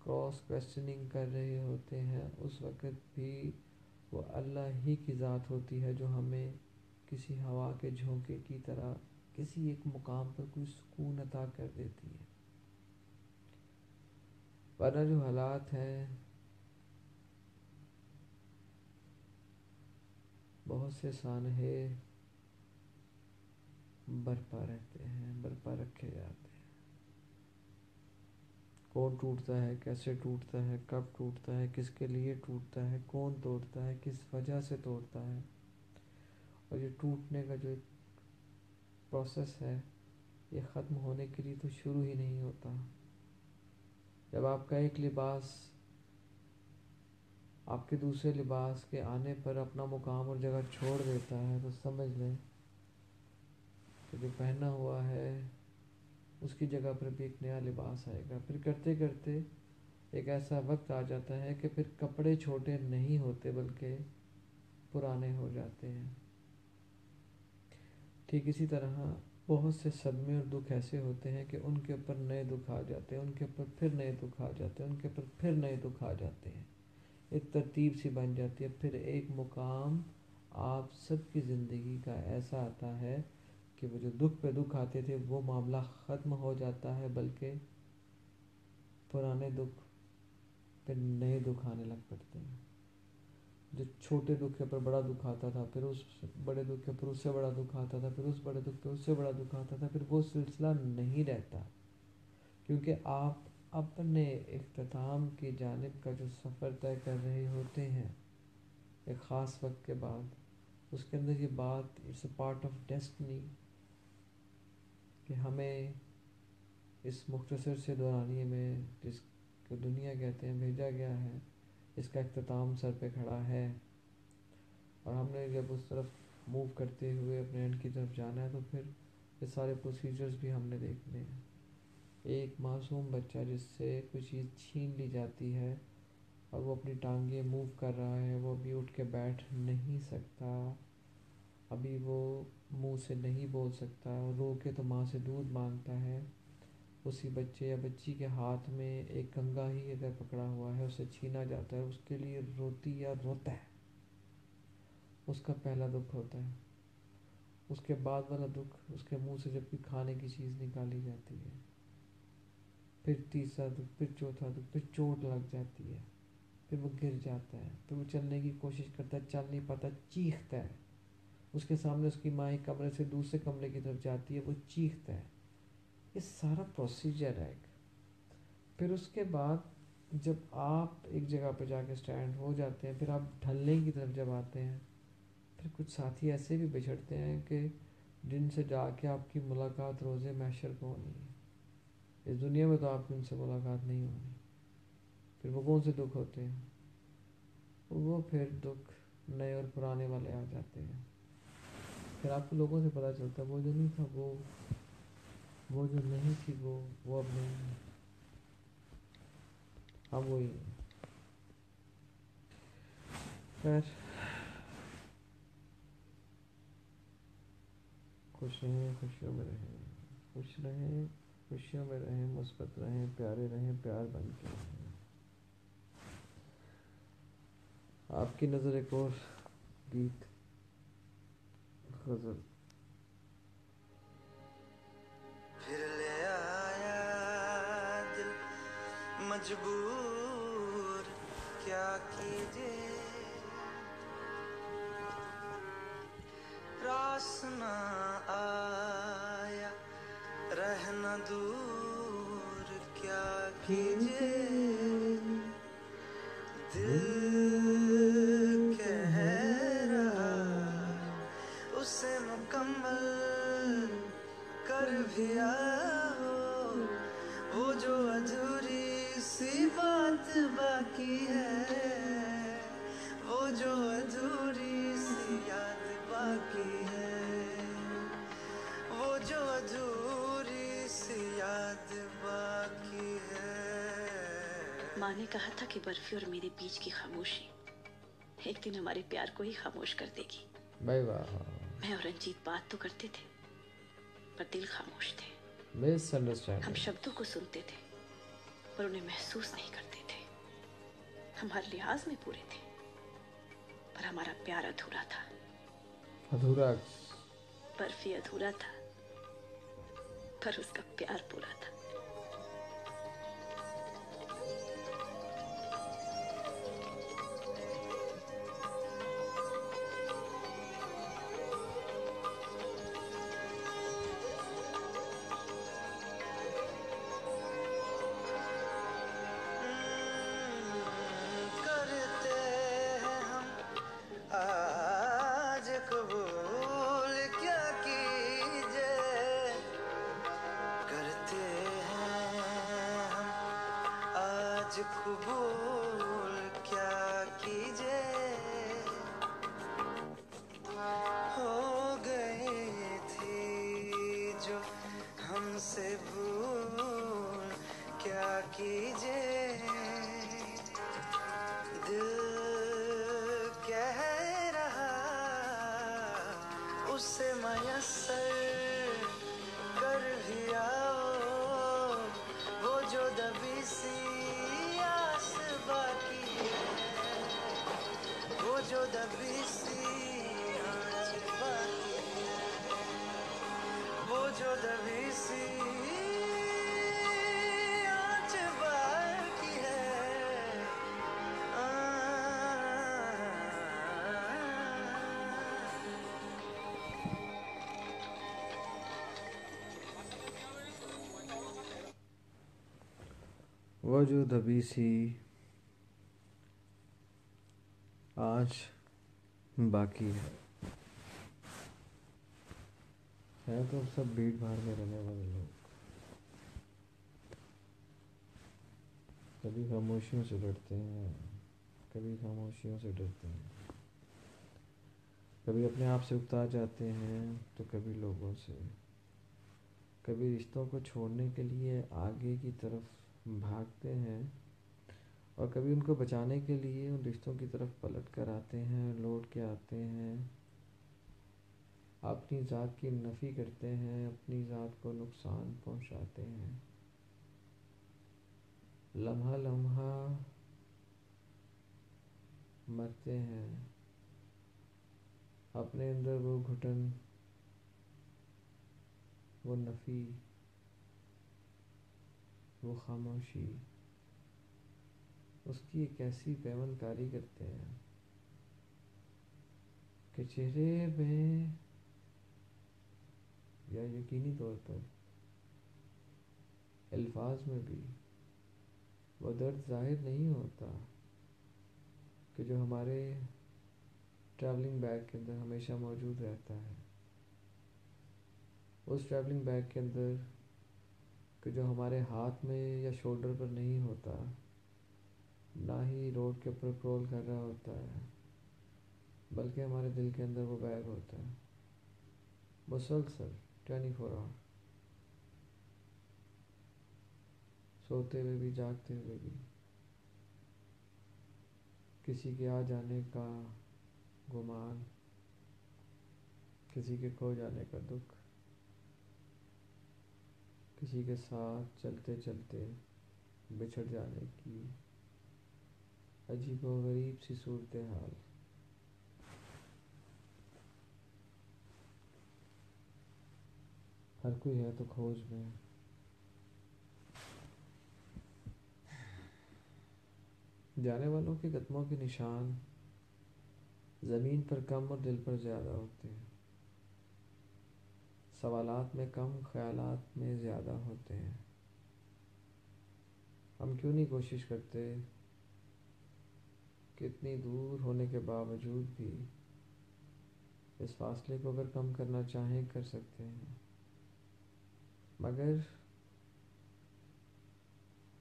کراس کویسچننگ کر رہے ہوتے ہیں. اس وقت بھی وہ اللہ ہی کی ذات ہوتی ہے جو ہمیں کسی ہوا کے جھونکے کی طرح کسی ایک مقام پر کوئی سکون عطا کر دیتی ہے. ورنہ جو حالات ہیں، بہت سے سانحے برپا رہتے ہیں، برپا رکھے جاتے ہیں. کون ٹوٹتا ہے، کیسے ٹوٹتا ہے، کب ٹوٹتا ہے، کس کے لیے ٹوٹتا ہے، کون توڑتا ہے، کس وجہ سے توڑتا ہے. اور یہ ٹوٹنے کا جو ایک پروسیس ہے، یہ ختم ہونے کے لیے تو شروع ہی نہیں ہوتا. جب آپ کا ایک لباس آپ کے دوسرے لباس کے آنے پر اپنا مقام اور جگہ چھوڑ دیتا ہے تو سمجھ لیں کہ جو پہنا ہوا ہے اس کی جگہ پر بھی ایک نیا لباس آئے گا. پھر کرتے کرتے ایک ایسا وقت آ جاتا ہے کہ پھر کپڑے چھوٹے نہیں ہوتے بلکہ پرانے ہو جاتے ہیں. ٹھیک اسی طرح بہت سے صدمے اور دکھ ایسے ہوتے ہیں کہ ان کے اوپر نئے دکھ آ جاتے ہیں، ان کے اوپر پھر نئے دکھ آ جاتے ہیں، ان کے اوپر پھر نئے دکھ آ جاتے ہیں. ایک ترتیب سی بن جاتی ہے. پھر ایک مقام آپ سب کی زندگی کا ایسا آتا ہے کہ وہ جو دکھ پہ دکھ آتے تھے وہ معاملہ ختم ہو جاتا ہے، بلکہ پرانے دکھ پھر نئے دکھ آنے لگ پڑتے ہیں. جو چھوٹے دکھ کے اوپر بڑا دکھ آتا تھا، پھر اس بڑے دکھ کے اوپر اس سے بڑا دکھ آتا تھا، پھر اس بڑے دکھ پہ اس سے بڑا دکھ آتا تھا. پھر وہ سلسلہ نہیں رہتا، کیونکہ آپ اپنے اختتام کی جانب کا جو سفر طے کر رہے ہوتے ہیں ایک خاص وقت کے بعد، اس کے اندر یہ بات it's a part of destiny کہ ہمیں اس مختصر سے دورانیے میں جس کو دنیا کہتے ہیں بھیجا گیا ہے، اس کا اختتام سر پہ کھڑا ہے. اور ہم نے جب اس طرف موو کرتے ہوئے اپنے اینڈ کی طرف جانا ہے تو پھر یہ سارے پروسیجرز بھی ہم نے دیکھنے ہیں. ایک معصوم بچہ جس سے کوئی چیز چھین لی جاتی ہے اور وہ اپنی ٹانگیں موو کر رہا ہے، وہ ابھی اٹھ کے بیٹھ نہیں سکتا، ابھی وہ منہ سے نہیں بول سکتا، رو کے تو ماں سے دودھ مانگتا ہے. اسی بچے یا بچی کے ہاتھ میں ایک کنگھا ہی اگر پکڑا ہوا ہے، اسے چھینا جاتا ہے، اس کے لیے روتی یا روتا ہے. اس کا پہلا دکھ ہوتا ہے. اس کے بعد والا دکھ اس کے منہ سے جب بھی کھانے کی چیز نکالی جاتی ہے، پھر تیسرا دکھ، پھر چوتھا دکھ، پھر چوٹ لگ جاتی ہے، پھر وہ گر جاتا ہے، پھر وہ چلنے کی کوشش کرتا ہے، چل نہیں پاتا، چیختا ہے. اس کے سامنے اس کی ماں ایک کمرے سے دوسرے کمرے کی طرف جاتی ہے، وہ چیختا ہے. یہ سارا پروسیجر ہے. پھر اس کے بعد جب آپ ایک جگہ پہ جا کے اسٹینڈ ہو جاتے ہیں، پھر آپ ڈھلنے کی طرف جب آتے ہیں، پھر کچھ ساتھی ایسے بھی بچھڑتے ہیں کہ جن سے جا کے آپ کی ملاقات روز محشر کو ہونی ہے. اس دنیا میں تو آپ کی ان سے ملاقات نہیں ہونی. پھر وہ کون سے دکھ ہوتے ہیں؟ وہ پھر دکھ نئے اور پرانے والے آ جاتے ہیں. پھر آپ کو لوگوں سے پتہ چلتا ہے وہ جو نہیں تھا، وہ جو نہیں تھی وہ اب نہیں ہے، اب وہی ہے. خیر، خوش رہیں، خوشیوں میں رہیں، خوش رہیں، خوشیوں میں رہیں، مثبت رہیں، پیارے رہیں، پیار بن کے رہیں. آپ کی نظر ایک اور گیت غزل. پھر لے آیا دل مجبور کیا کیجیے، راس نہ آیا رہنا دور کیا کیجیے، دل کہہ رہا اسے مکمل کر بھی آؤ، وہ جو ادھوری سی بات باقی ہے، وہ جو ادھوری سی یاد باقی ہے، وہ جو ادھوری سی یاد باقی ہے. ماں نے کہا تھا کہ برفی اور میرے بیچ کی خاموشی ایک دن ہمارے پیار کو ہی خاموش کر دے گی. بھائی واہ، میں اور رنجیت بات تو کرتے تھے پر دل خاموش تھے. مس ہم انڈرسٹینڈنگ. شبدوں کو سنتے تھے پر انہیں محسوس نہیں کرتے تھے. ہم ہر لحاظ میں پورے تھے پر ہمارا پیار ادھورا تھا. ادھورا. برفی ادھورا تھا پر اس کا پیار پورا تھا. آج قبول کیا کیجیے، کرتے ہیں ہم آج قبول کیا کیجیے، ہو گئی تھی جو ہم سے بھول کیا کیجیے، دل کہہ رہا اسے میسر کر بھی آؤ، وہ جو دبی سی آس باقی ہے، وہ جو دبی سی آنچ باقی ہے، وہ جو دبی سی آنچ باقی ہے. وہ جو دبی سی آج باقی ہے. تو اب سب بھیڑ بھاڑ میں رہنے والے لوگ کبھی خاموشیوں سے ڈرتے ہیں، کبھی خاموشیوں سے ڈرتے ہیں، کبھی اپنے آپ سے اکتا جاتے ہیں تو کبھی لوگوں سے، کبھی رشتوں کو چھوڑنے کے لیے آگے کی طرف بھاگتے ہیں اور کبھی ان کو بچانے کے لیے ان رشتوں کی طرف پلٹ کر آتے ہیں، لوٹ کے آتے ہیں، اپنی ذات کی نفی کرتے ہیں، اپنی ذات کو نقصان پہنچاتے ہیں. لمحہ لمحہ مرتے ہیں، اپنے اندر وہ گھٹن، وہ نفی، وہ خاموشی، اس کی ایک ایسی پیوند کاری کرتے ہیں کہ کہ چہرے میں یا یقینی طور پر الفاظ میں بھی وہ درد ظاہر نہیں ہوتا کہ جو ہمارے ٹریولنگ بیگ کے اندر ہمیشہ موجود رہتا ہے. اس ٹریولنگ بیگ کے اندر کہ جو ہمارے ہاتھ میں یا شولڈر پر نہیں ہوتا، نہ ہی روڈ کے اوپر کرول کر رہا ہوتا ہے، بلکہ ہمارے دل کے اندر وہ بیگ ہوتا ہے مسلسل 24 آور، سوتے ہوئے بھی جاگتے ہوئے بھی. کسی کے آ جانے کا گمان، کسی کے کھو جانے کا دکھ، کسی کے ساتھ چلتے چلتے بچھڑ جانے کی عجیب و غریب سی صورتحال. ہر کوئی ہے تو کھوج میں. جانے والوں کے قدموں کے نشان زمین پر کم اور دل پر زیادہ ہوتے ہیں. سوالات میں کم، خیالات میں زیادہ ہوتے ہیں. ہم کیوں نہیں کوشش کرتے کہ اتنی دور ہونے کے باوجود بھی اس فاصلے کو اگر کم کرنا چاہیں کر سکتے ہیں، مگر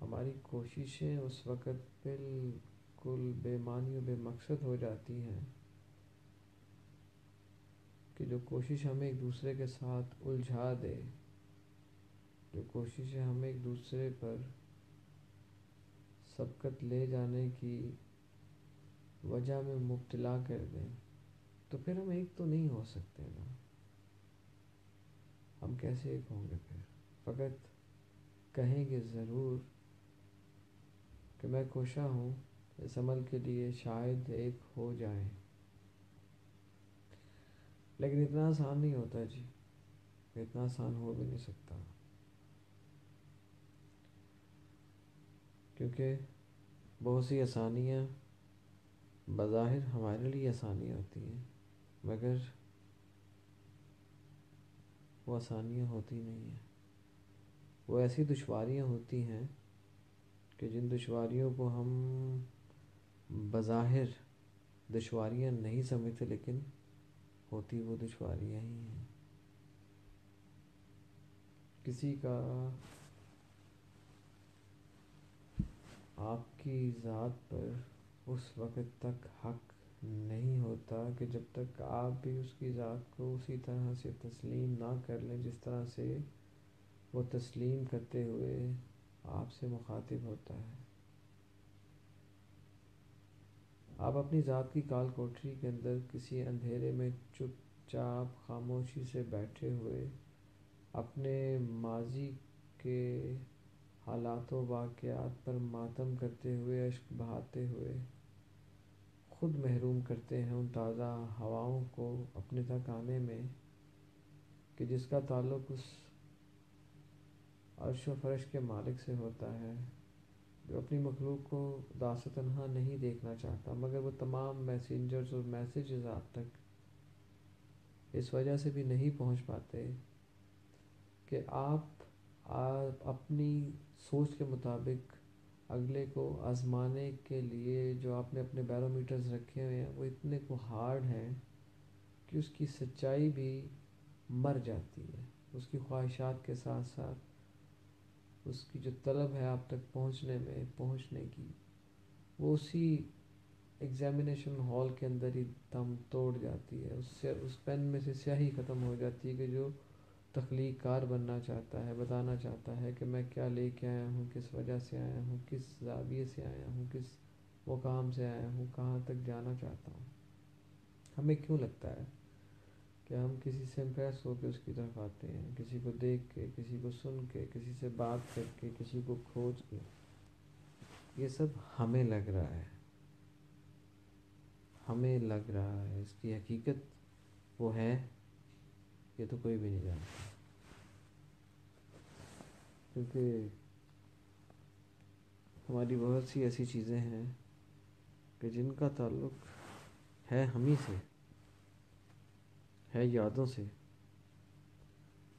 ہماری کوششیں اس وقت بالکل بے معنی و بے مقصد ہو جاتی ہیں کہ جو کوشش ہمیں ایک دوسرے کے ساتھ الجھا دے، جو کوششیں ہمیں ایک دوسرے پر سبقت لے جانے کی وجہ میں مبتلا کر دیں، تو پھر ہم ایک تو نہیں ہو سکتے نا. ہم کیسے ایک ہوں گے پھر؟ فقط کہیں گے ضرور کہ میں کوشاں ہوں اس عمل کے لیے شاید ایک ہو جائیں، لیکن اتنا آسان نہیں ہوتا جی، اتنا آسان ہو بھی نہیں سکتا، کیونکہ بہت سی آسانیاں بظاہر ہمارے لیے آسانیاں ہوتی ہیں، مگر وہ آسانیاں ہوتی نہیں ہیں. وہ ایسی دشواریاں ہوتی ہیں کہ جن دشواریوں کو ہم بظاہر دشواریاں نہیں سمجھتے، لیکن ہوتی وہ دشواریاں ہی ہیں. کسی کا آپ کی ذات پر اس وقت تک حق نہیں ہوتا کہ جب تک آپ بھی اس کی ذات کو اسی طرح سے تسلیم نہ کر لیں جس طرح سے وہ تسلیم کرتے ہوئے آپ سے مخاطب ہوتا ہے. آپ اپنی ذات کی کال کوٹری کے اندر کسی اندھیرے میں چپ چاپ خاموشی سے بیٹھے ہوئے اپنے ماضی کے حالات و واقعات پر ماتم کرتے ہوئے، اشک بہاتے ہوئے خود محروم کرتے ہیں ان تازہ ہواؤں کو اپنے تک آنے میں کہ جس کا تعلق اس عرش و فرش کے مالک سے ہوتا ہے، جو اپنی مخلوق کو داس تنہا نہیں دیکھنا چاہتا، مگر وہ تمام میسنجرز اور میسیجز آپ تک اس وجہ سے بھی نہیں پہنچ پاتے کہ آپ اپنی سوچ کے مطابق اگلے کو آزمانے کے لیے جو آپ نے اپنے بیرو میٹرز رکھے ہوئے ہیں وہ اتنے کو ہارڈ ہیں کہ اس کی سچائی بھی مر جاتی ہے. اس کی خواہشات کے ساتھ ساتھ اس کی جو طلب ہے آپ تک پہنچنے کی، وہ اسی ایگزامینیشن ہال کے اندر ہی دم توڑ جاتی ہے. اس پین میں سے سیاہی ختم ہو جاتی ہے کہ جو تخلیق کار بننا چاہتا ہے، بتانا چاہتا ہے کہ میں کیا لے کے آیا ہوں، کس وجہ سے آیا ہوں، کس زاویے سے آیا ہوں، کس مقام سے آیا ہوں، کہاں تک جانا چاہتا ہوں. ہمیں کیوں لگتا ہے کہ ہم کسی سے امپریس ہو کے اس کی طرف آتے ہیں، کسی کو دیکھ کے، کسی کو سن کے، کسی سے بات کر کے، کسی کو کھوج کے؟ یہ سب ہمیں لگ رہا ہے، ہمیں لگ رہا ہے. اس کی حقیقت وہ ہے یہ تو کوئی بھی نہیں جانتا، کیونکہ ہماری بہت سی ایسی چیزیں ہیں کہ جن کا تعلق ہے ہم ہی سے، ہے یادوں سے،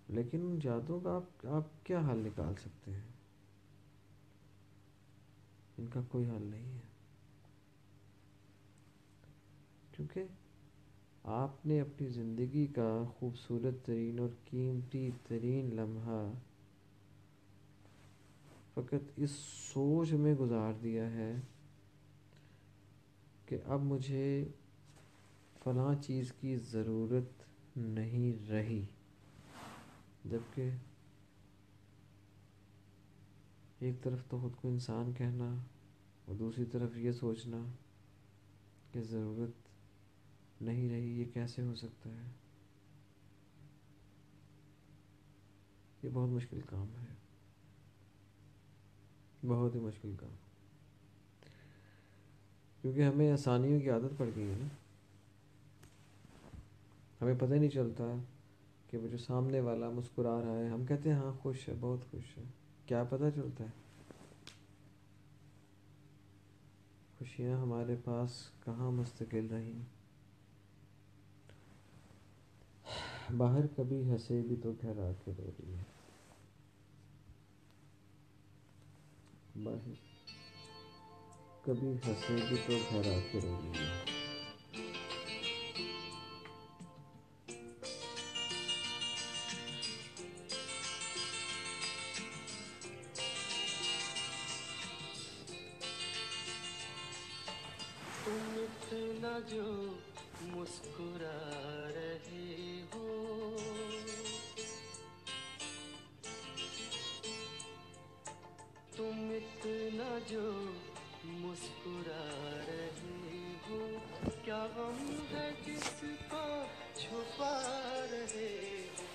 لیکن ان یادوں کا آپ کیا حل نکال سکتے ہیں؟ ان کا کوئی حل نہیں ہے، کیونکہ آپ نے اپنی زندگی کا خوبصورت ترین اور قیمتی ترین لمحہ فقط اس سوچ میں گزار دیا ہے کہ اب مجھے فلاں چیز کی ضرورت نہیں رہی، جبکہ ایک طرف تو خود کو انسان کہنا اور دوسری طرف یہ سوچنا کہ ضرورت نہیں رہی، یہ کیسے ہو سکتا ہے؟ یہ بہت مشکل کام ہے، بہت ہی مشکل کام، کیونکہ ہمیں آسانیوں کی عادت پڑ گئی ہے نا. ہمیں پتہ ہی نہیں چلتا کہ وہ جو سامنے والا مسکرا رہا ہے، ہم کہتے ہیں ہاں خوش ہے، بہت خوش ہے. کیا پتہ چلتا ہے خوشیاں ہمارے پاس کہاں مستقل رہیں. باہر کبھی ہنسے بھی تو گھر آ کے رو رہی ہے، باہر کبھی ہنسے بھی تو گھر آ کے رو رہی ہے. تم اتنا جو مسکرا رہے ہو، تم اتنا جو مسکرا رہے ہو، کیا غم ہے جس کو چھپا رہے ہو،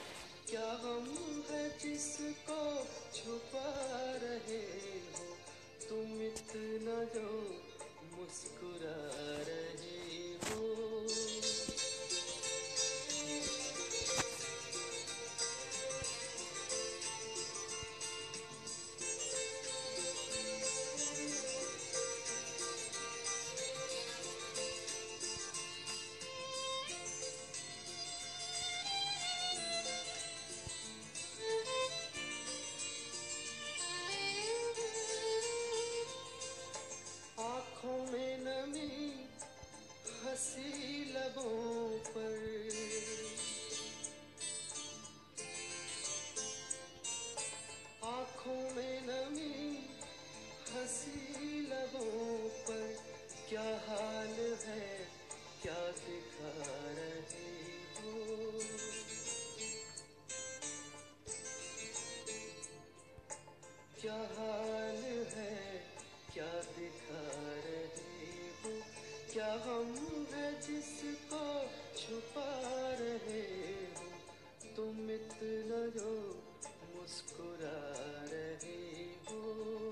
کیا غم ہے جس کو چھپا رہے ہو، تم اتنا جو مسکرا رہے ہو. آنکھوں میں نمی ہنسی لبوں پر، آنکھوں میں نمی ہنسی لبوں پر، کیا حال ہے کیا دکھا رہے ہو، کیا حال ہے کیا دکھا رہے ہو، کیا غم ہے جس کو چھپا رہے ہو، تم اتنا جو مسکرا رہے ہو.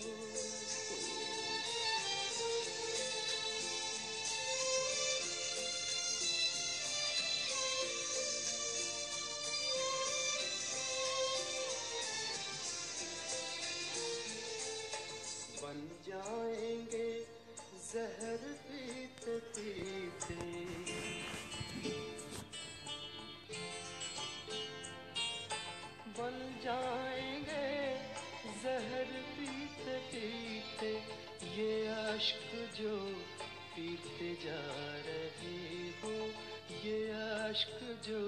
بن جائیں گے زہر پیتے پیتے، بن جائیں گے زہر پیتے پیتے، یہ اشک جو پیتے جا رہے ہو، یہ اشک جو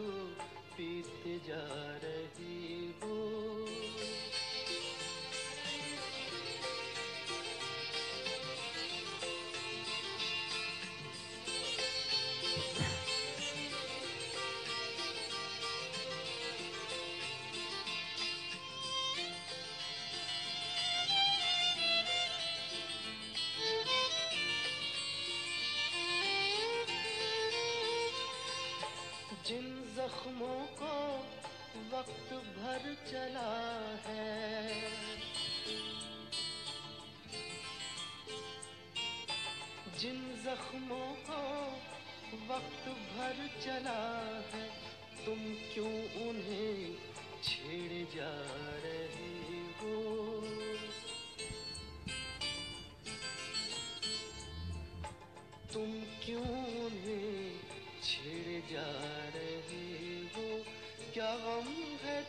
پیتے جا رہے ہو. جن زخموں کو وقت بھر چلا ہے، جن زخموں کو وقت بھر چلا ہے، تم کیوں انہیں چھیڑے جا رہے ہو، تم کیوں انہیں چھیڑے جا رہے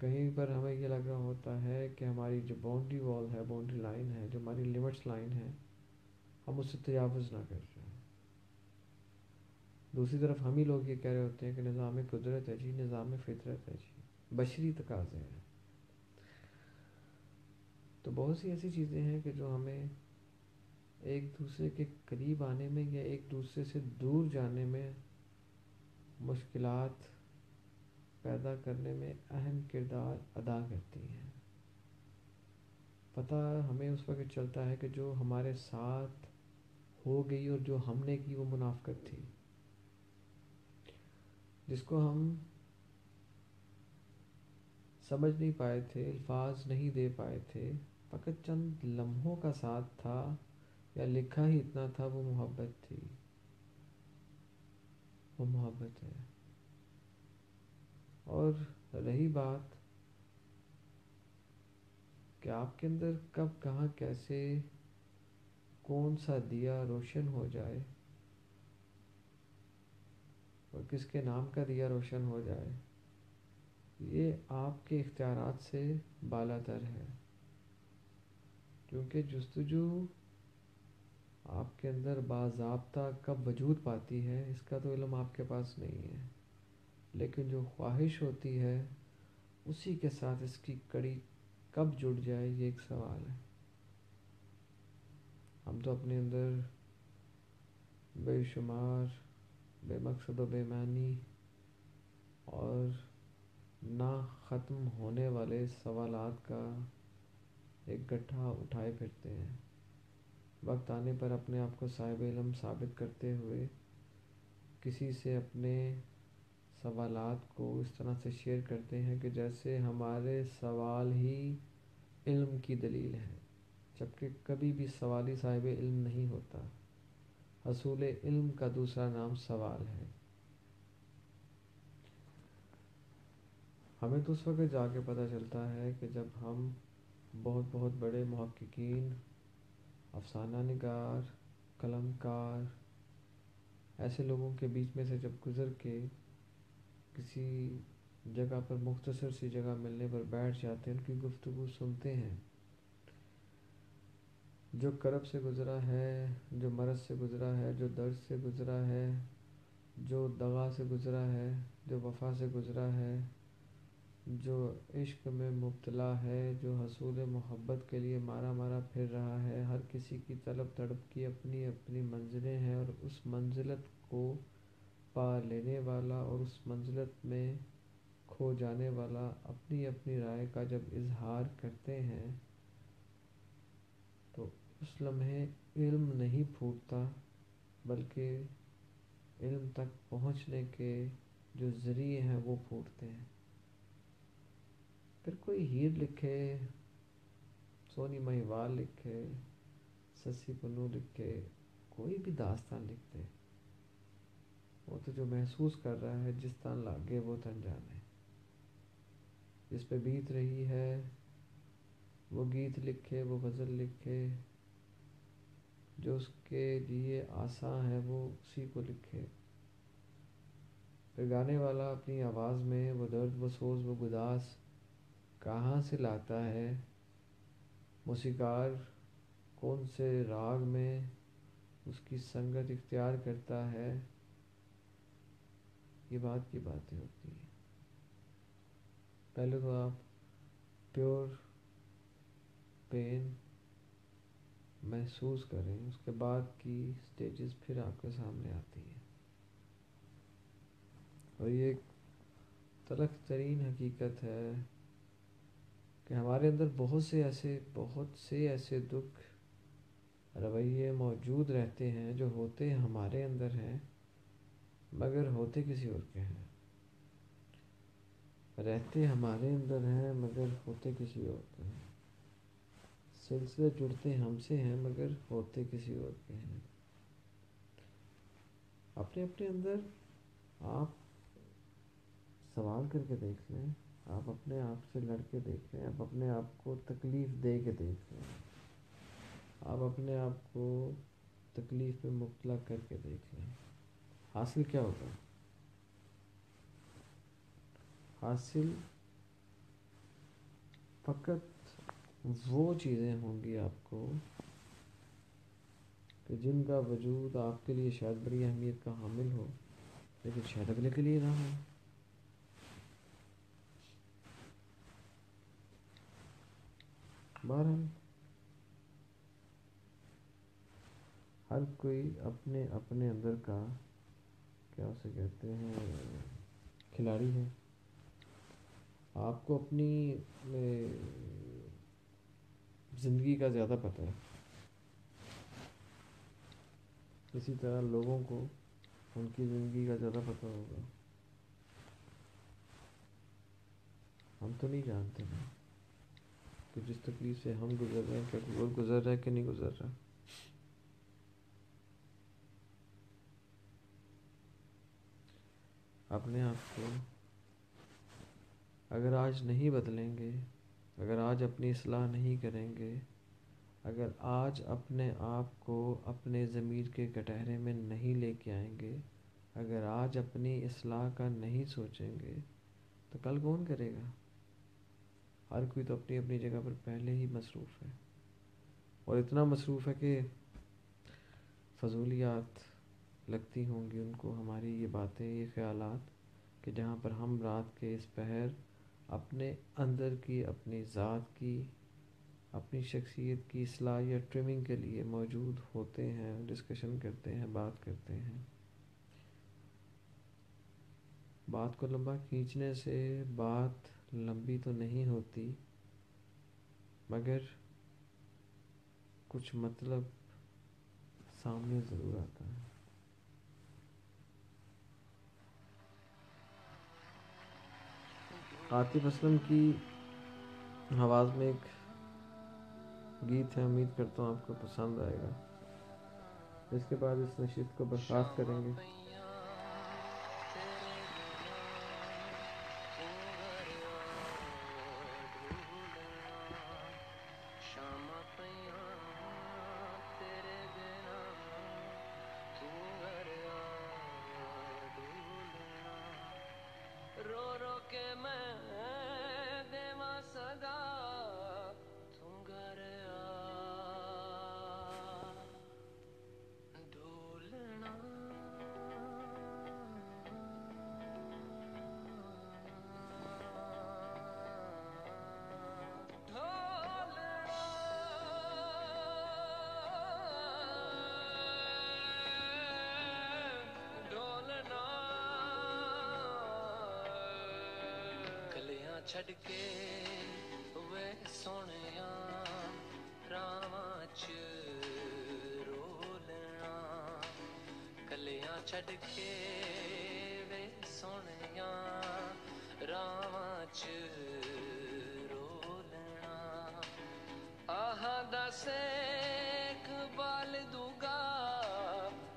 کہیں پر ہمیں یہ لگ رہا ہوتا ہے کہ ہماری جو باؤنڈری وال ہے، باؤنڈری لائن ہے، جو ہماری لیمٹس لائن ہے، ہم اس سے تجاوز نہ کر رہے ہیں۔ دوسری طرف ہم ہی لوگ یہ کہہ رہے ہوتے ہیں کہ نظام قدرت ہے جی، نظام فطرت ہے جی، بشری تقاضے ہیں۔ تو بہت سی ایسی چیزیں ہیں کہ جو ہمیں ایک دوسرے کے قریب آنے میں یا ایک دوسرے سے دور جانے میں مشکلات پیدا کرنے میں اہم کردار ادا کرتی ہیں۔ پتہ ہمیں اس وقت چلتا ہے کہ جو ہمارے ساتھ ہو گئی اور جو ہم نے کی وہ منافقت تھی، جس کو ہم سمجھ نہیں پائے تھے، الفاظ نہیں دے پائے تھے، فقط چند لمحوں کا ساتھ تھا یا لکھا ہی اتنا تھا، وہ محبت تھی، وہ محبت ہے۔ اور رہی بات کہ آپ کے اندر کب کہاں کیسے کون سا دیا روشن ہو جائے اور کس کے نام کا دیا روشن ہو جائے، یہ آپ کے اختیارات سے بالا تر ہے، کیونکہ جستجو آپ کے اندر باضابطہ کب وجود پاتی ہے اس کا تو علم آپ کے پاس نہیں ہے، لیکن جو خواہش ہوتی ہے اسی کے ساتھ اس کی کڑی کب جڑ جائے، یہ ایک سوال ہے۔ ہم تو اپنے اندر بے شمار بے مقصد و بے معنی اور نہ ختم ہونے والے سوالات کا ایک گٹھا اٹھائے پھرتے ہیں، وقت آنے پر اپنے آپ کو صاحب علم ثابت کرتے ہوئے کسی سے اپنے سوالات کو اس طرح سے شیئر کرتے ہیں کہ جیسے ہمارے سوال ہی علم کی دلیل ہے، جبکہ کبھی بھی سوالی صاحب علم نہیں ہوتا۔ حصول علم کا دوسرا نام سوال ہے۔ ہمیں تو اس وقت جا کے پتہ چلتا ہے کہ جب ہم بہت بہت بڑے محققین، افسانہ نگار، قلم کار، ایسے لوگوں کے بیچ میں سے جب گزر کے کسی جگہ پر مختصر سی جگہ ملنے پر بیٹھ جاتے ہیں، ان کی گفتگو سنتے ہیں، جو کرب سے گزرا ہے، جو مرض سے گزرا ہے، جو درد سے گزرا ہے، جو دغا سے گزرا ہے، جو وفا سے گزرا ہے، جو عشق میں مبتلا ہے، جو حصول محبت کے لیے مارا مارا پھر رہا ہے، ہر کسی کی طلب تڑپ کی اپنی اپنی منزلیں ہیں، اور اس منزلت کو پا لینے والا اور اس منزلت میں کھو جانے والا اپنی اپنی رائے کا جب اظہار کرتے ہیں تو اس لمحے علم نہیں پھوٹتا، بلکہ علم تک پہنچنے کے جو ذریعے ہیں وہ پھوٹتے ہیں۔ پھر کوئی ہیر لکھے، سونی مہیوال لکھے، سسی پنو لکھے، کوئی بھی داستان لکھتے، وہ تو جو محسوس کر رہا ہے جس تن لاگے وہ تن جانے، جس پہ بیت رہی ہے وہ گیت لکھے، وہ غزل لکھے، جو اس کے لیے آساں ہے وہ اسی کو لکھے۔ پھر گانے والا اپنی آواز میں وہ درد، وہ سوز، وہ گداز کہاں سے لاتا ہے، موسیقار کون سے راگ میں اس کی سنگت اختیار کرتا ہے، یہ بات کی باتیں ہوتی ہیں۔ پہلے تو آپ پیور پین محسوس کریں، اس کے بعد کی سٹیجز پھر آپ کے سامنے آتی ہیں، اور یہ ایک تلخ ترین حقیقت ہے کہ ہمارے اندر بہت سے ایسے دکھ رویے موجود رہتے ہیں جو ہوتے ہمارے اندر ہیں مگر ہوتے کسی اور کے ہیں، رہتے ہمارے اندر ہیں مگر ہوتے کسی اور کے ہیں، سلسلے جڑتے ہم سے ہیں مگر ہوتے کسی اور کے ہیں۔ اپنے اپنے اندر آپ سوال کر کے دیکھ لیں، آپ اپنے آپ سے لڑ کے دیکھ لیں، آپ اپنے آپ کو تکلیف دے کے دیکھ لیں، آپ اپنے آپ کو تکلیف میں مبتلا کر کے دیکھ لیں، حاصل کیا ہوگا؟ حاصل فقط وہ چیزیں ہوں گی آپ کو کہ جن کا وجود آپ کے لیے شاید بڑی اہمیت کا حامل ہو، لیکن شاید اگلے کے لیے نہ ہو۔ بہرحال ہر کوئی اپنے اپنے اندر کا کیا اسے کہتے ہیں کھلاڑی ہے۔ آپ کو اپنی زندگی کا زیادہ پتہ ہے، اسی طرح لوگوں کو ان کی زندگی کا زیادہ پتہ ہوگا۔ ہم تو نہیں جانتے نا کہ جس تکلیف سے ہم گزر رہے ہیں کیا کوئی اور گزر رہا ہے کہ نہیں گزر رہا۔ اپنے آپ کو اگر آج نہیں بدلیں گے، اگر آج اپنی اصلاح نہیں کریں گے، اگر آج اپنے آپ کو اپنے ضمیر کے کٹہرے میں نہیں لے کے آئیں گے، اگر آج اپنی اصلاح کا نہیں سوچیں گے تو کل کون کرے گا؟ ہر کوئی تو اپنی اپنی جگہ پر پہلے ہی مصروف ہے، اور اتنا مصروف ہے کہ فضولیات لگتی ہوں گی ان کو ہماری یہ باتیں، یہ خیالات، کہ جہاں پر ہم رات کے اس پہر اپنے اندر کی، اپنی ذات کی، اپنی شخصیت کی اصلاح یا ٹرمنگ کے لیے موجود ہوتے ہیں، ڈسکشن کرتے ہیں، بات کرتے ہیں۔ بات کو لمبا کھینچنے سے بات لمبی تو نہیں ہوتی، مگر کچھ مطلب سامنے ضرور آتا ہے۔ عاطف اسلم کی آواز میں ایک گیت ہے، امید کرتا ہوں آپ کو پسند آئے گا۔ اس کے بعد اس نشست کو برخاست کریں گے۔ چھڑ کے وے سونیا راواں چ رولنا، کلیاں چھڑ کے وے سونیا راواں چ رولنا، آہاں دا سیک بال دوگا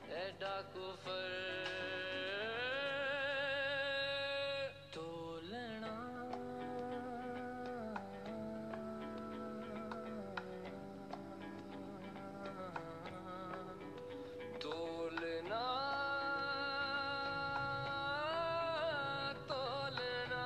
ایڈا کفر تولنا، تولنا تولنا،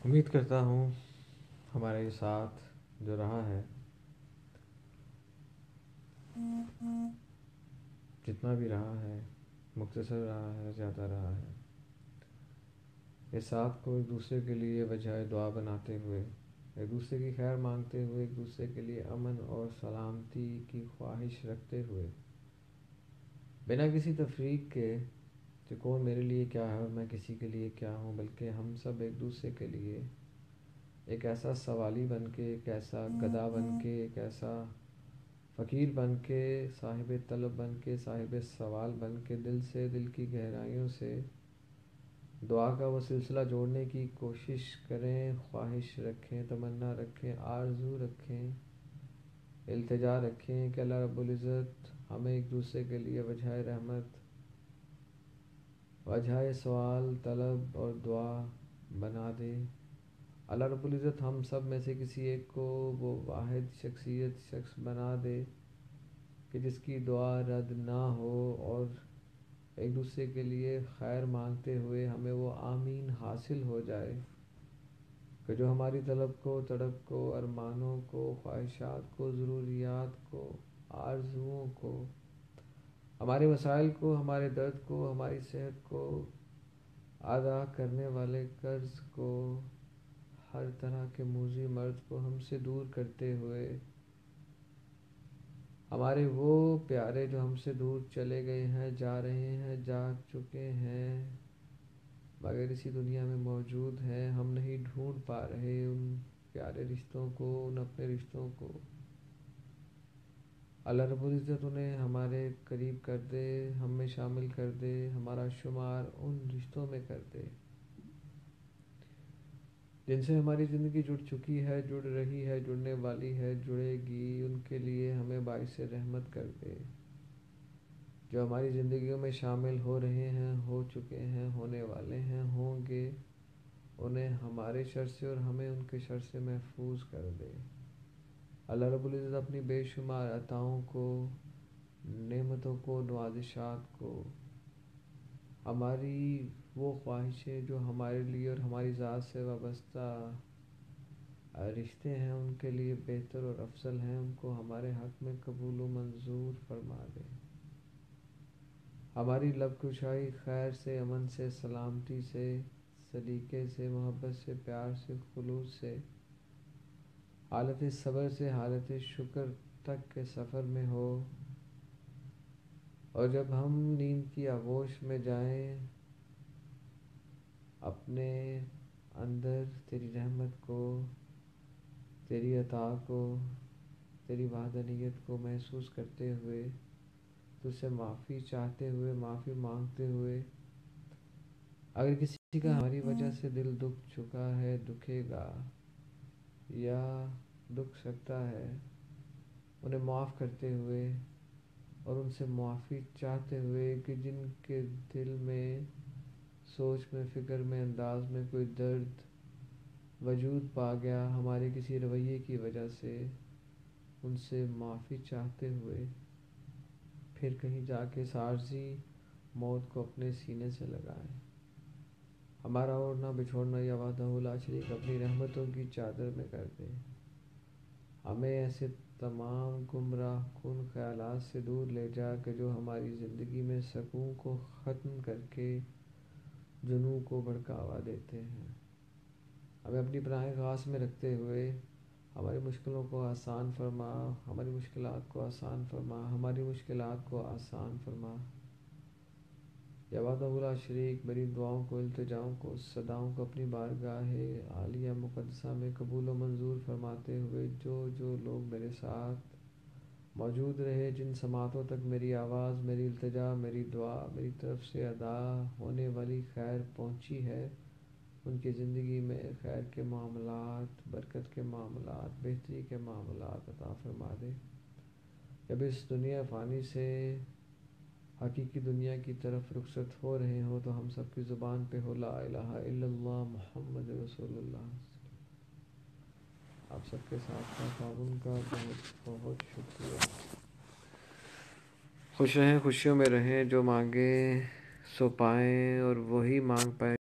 امید کرتا ہوں ہمارے ساتھ جو رہا ہے، جتنا بھی رہا ہے، مختصر رہا ہے، زیادہ رہا ہے، اس ساتھ کو ایک دوسرے کے لیے وجہ دعا بناتے ہوئے، ایک دوسرے کی خیر مانگتے ہوئے، ایک دوسرے کے لیے امن اور سلامتی کی خواہش رکھتے ہوئے بنا کسی تفریق کے کہ کون میرے لیے کیا ہے اور میں کسی کے لیے کیا ہوں، بلکہ ہم سب ایک دوسرے کے لیے ایک ایسا سوالی بن کے، ایک ایسا گدھا بن کے، ایک ایسا فقیر بن کے، صاحب طلب بن کے، صاحب سوال بن کے، دل سے، دل کی گہرائیوں سے دعا کا وہ سلسلہ جوڑنے کی کوشش کریں، خواہش رکھیں، تمنا رکھیں، آرزو رکھیں، التجا رکھیں کہ اللہ رب العزت ہمیں ایک دوسرے کے لیے وجہ رحمت، وجہ سوال، طلب اور دعا بنا دے۔ اللہ رب العزت ہم سب میں سے کسی ایک کو وہ واحد شخص بنا دے کہ جس کی دعا رد نہ ہو، اور ایک دوسرے کے لیے خیر مانگتے ہوئے ہمیں وہ آمین حاصل ہو جائے کہ جو ہماری طلب کو، تڑپ کو، ارمانوں کو، خواہشات کو، ضروریات کو، آرزوؤں کو، ہمارے وسائل کو، ہمارے درد کو، ہماری صحت کو، ادا کرنے والے قرض کو، ہر طرح کے موذی مرض کو ہم سے دور کرتے ہوئے ہمارے وہ پیارے جو ہم سے دور چلے گئے ہیں، جا رہے ہیں، جا چکے ہیں، مگر اسی دنیا میں موجود ہیں، ہم نہیں ڈھونڈ پا رہے ان پیارے رشتوں کو، ان اپنے رشتوں کو، اللہ رب العزت انہیں ہمارے قریب کر دے، ہم میں شامل کر دے، ہمارا شمار ان رشتوں میں کر دے جن سے ہماری زندگی جڑ چکی ہے، جڑ رہی ہے، جڑنے والی ہے، جڑے گی، ان کے لیے ہمیں باعث رحمت کر دے۔ جو ہماری زندگیوں میں شامل ہو رہے ہیں، ہو چکے ہیں، ہونے والے ہیں، ہوں گے، انہیں ہمارے شر سے اور ہمیں ان کے شر سے محفوظ کر دے۔ اللہ رب العزت اپنی بے شمار عطاؤں کو، نعمتوں کو، نوازشات کو، ہماری وہ خواہشیں جو ہمارے لیے اور ہماری ذات سے وابستہ رشتے ہیں ان کے لیے بہتر اور افضل ہیں، ان کو ہمارے حق میں قبول و منظور فرما دے۔ ہماری لب کشائی خیر سے، امن سے، سلامتی سے، سلیقے سے، محبت سے، پیار سے، خلوص سے، حالت صبر سے حالت شکر تک کے سفر میں ہو، اور جب ہم نیند کی آغوش میں جائیں اپنے اندر تیری رحمت کو، تیری عطا کو، تیری وحدانیت کو محسوس کرتے ہوئے، تجھ سے معافی چاہتے ہوئے، معافی مانگتے ہوئے، اگر کسی کا ہماری وجہ سے دل دکھ چکا ہے، دکھے گا یا دکھ سکتا ہے، انہیں معاف کرتے ہوئے اور ان سے معافی چاہتے ہوئے کہ جن کے دل میں، سوچ میں، فکر میں، انداز میں کوئی درد وجود پا گیا ہمارے کسی رویے کی وجہ سے، ان سے معافی چاہتے ہوئے پھر کہیں جا کے عارضی موت کو اپنے سینے سے لگائیں۔ ہمارا اوڑھنا بچھوڑنا یا وحدہ لا شریک اپنی رحمتوں کی چادر میں کر دے۔ ہمیں ایسے تمام گمراہ کن خیالات سے دور لے جا کہ جو ہماری زندگی میں سکون کو ختم کر کے جنون کو بھڑکاوا دیتے ہیں۔ ہمیں اپنی پناہ خاص میں رکھتے ہوئے ہماری مشکلوں کو آسان فرما، ہماری مشکلات کو آسان فرما، ہماری مشکلات کو آسان فرما۔ یا وحدہ لا شریک میری دعاؤں کو، التجاؤں کو، صداؤں کو اپنی بارگاہ عالیہ مقدسہ میں قبول و منظور فرماتے ہوئے، جو لوگ میرے ساتھ موجود رہے، جن سماعتوں تک میری آواز، میری التجا، میری دعا، میری طرف سے ادا ہونے والی خیر پہنچی ہے، ان کی زندگی میں خیر کے معاملات، برکت کے معاملات، بہتری کے معاملات عطا فرما دے۔ جب اس دنیا فانی سے حقیقی دنیا کی طرف رخصت ہو رہے ہوں تو ہم سب کی زبان پہ ہو لا الہ الا اللہ محمد رسول اللہ۔ آپ سب کے ساتھ تعاون کا بہت بہت شکریہ۔ خوش رہیں، خوشیوں میں رہیں، جو مانگیں سو پائیں اور وہی مانگ پائیں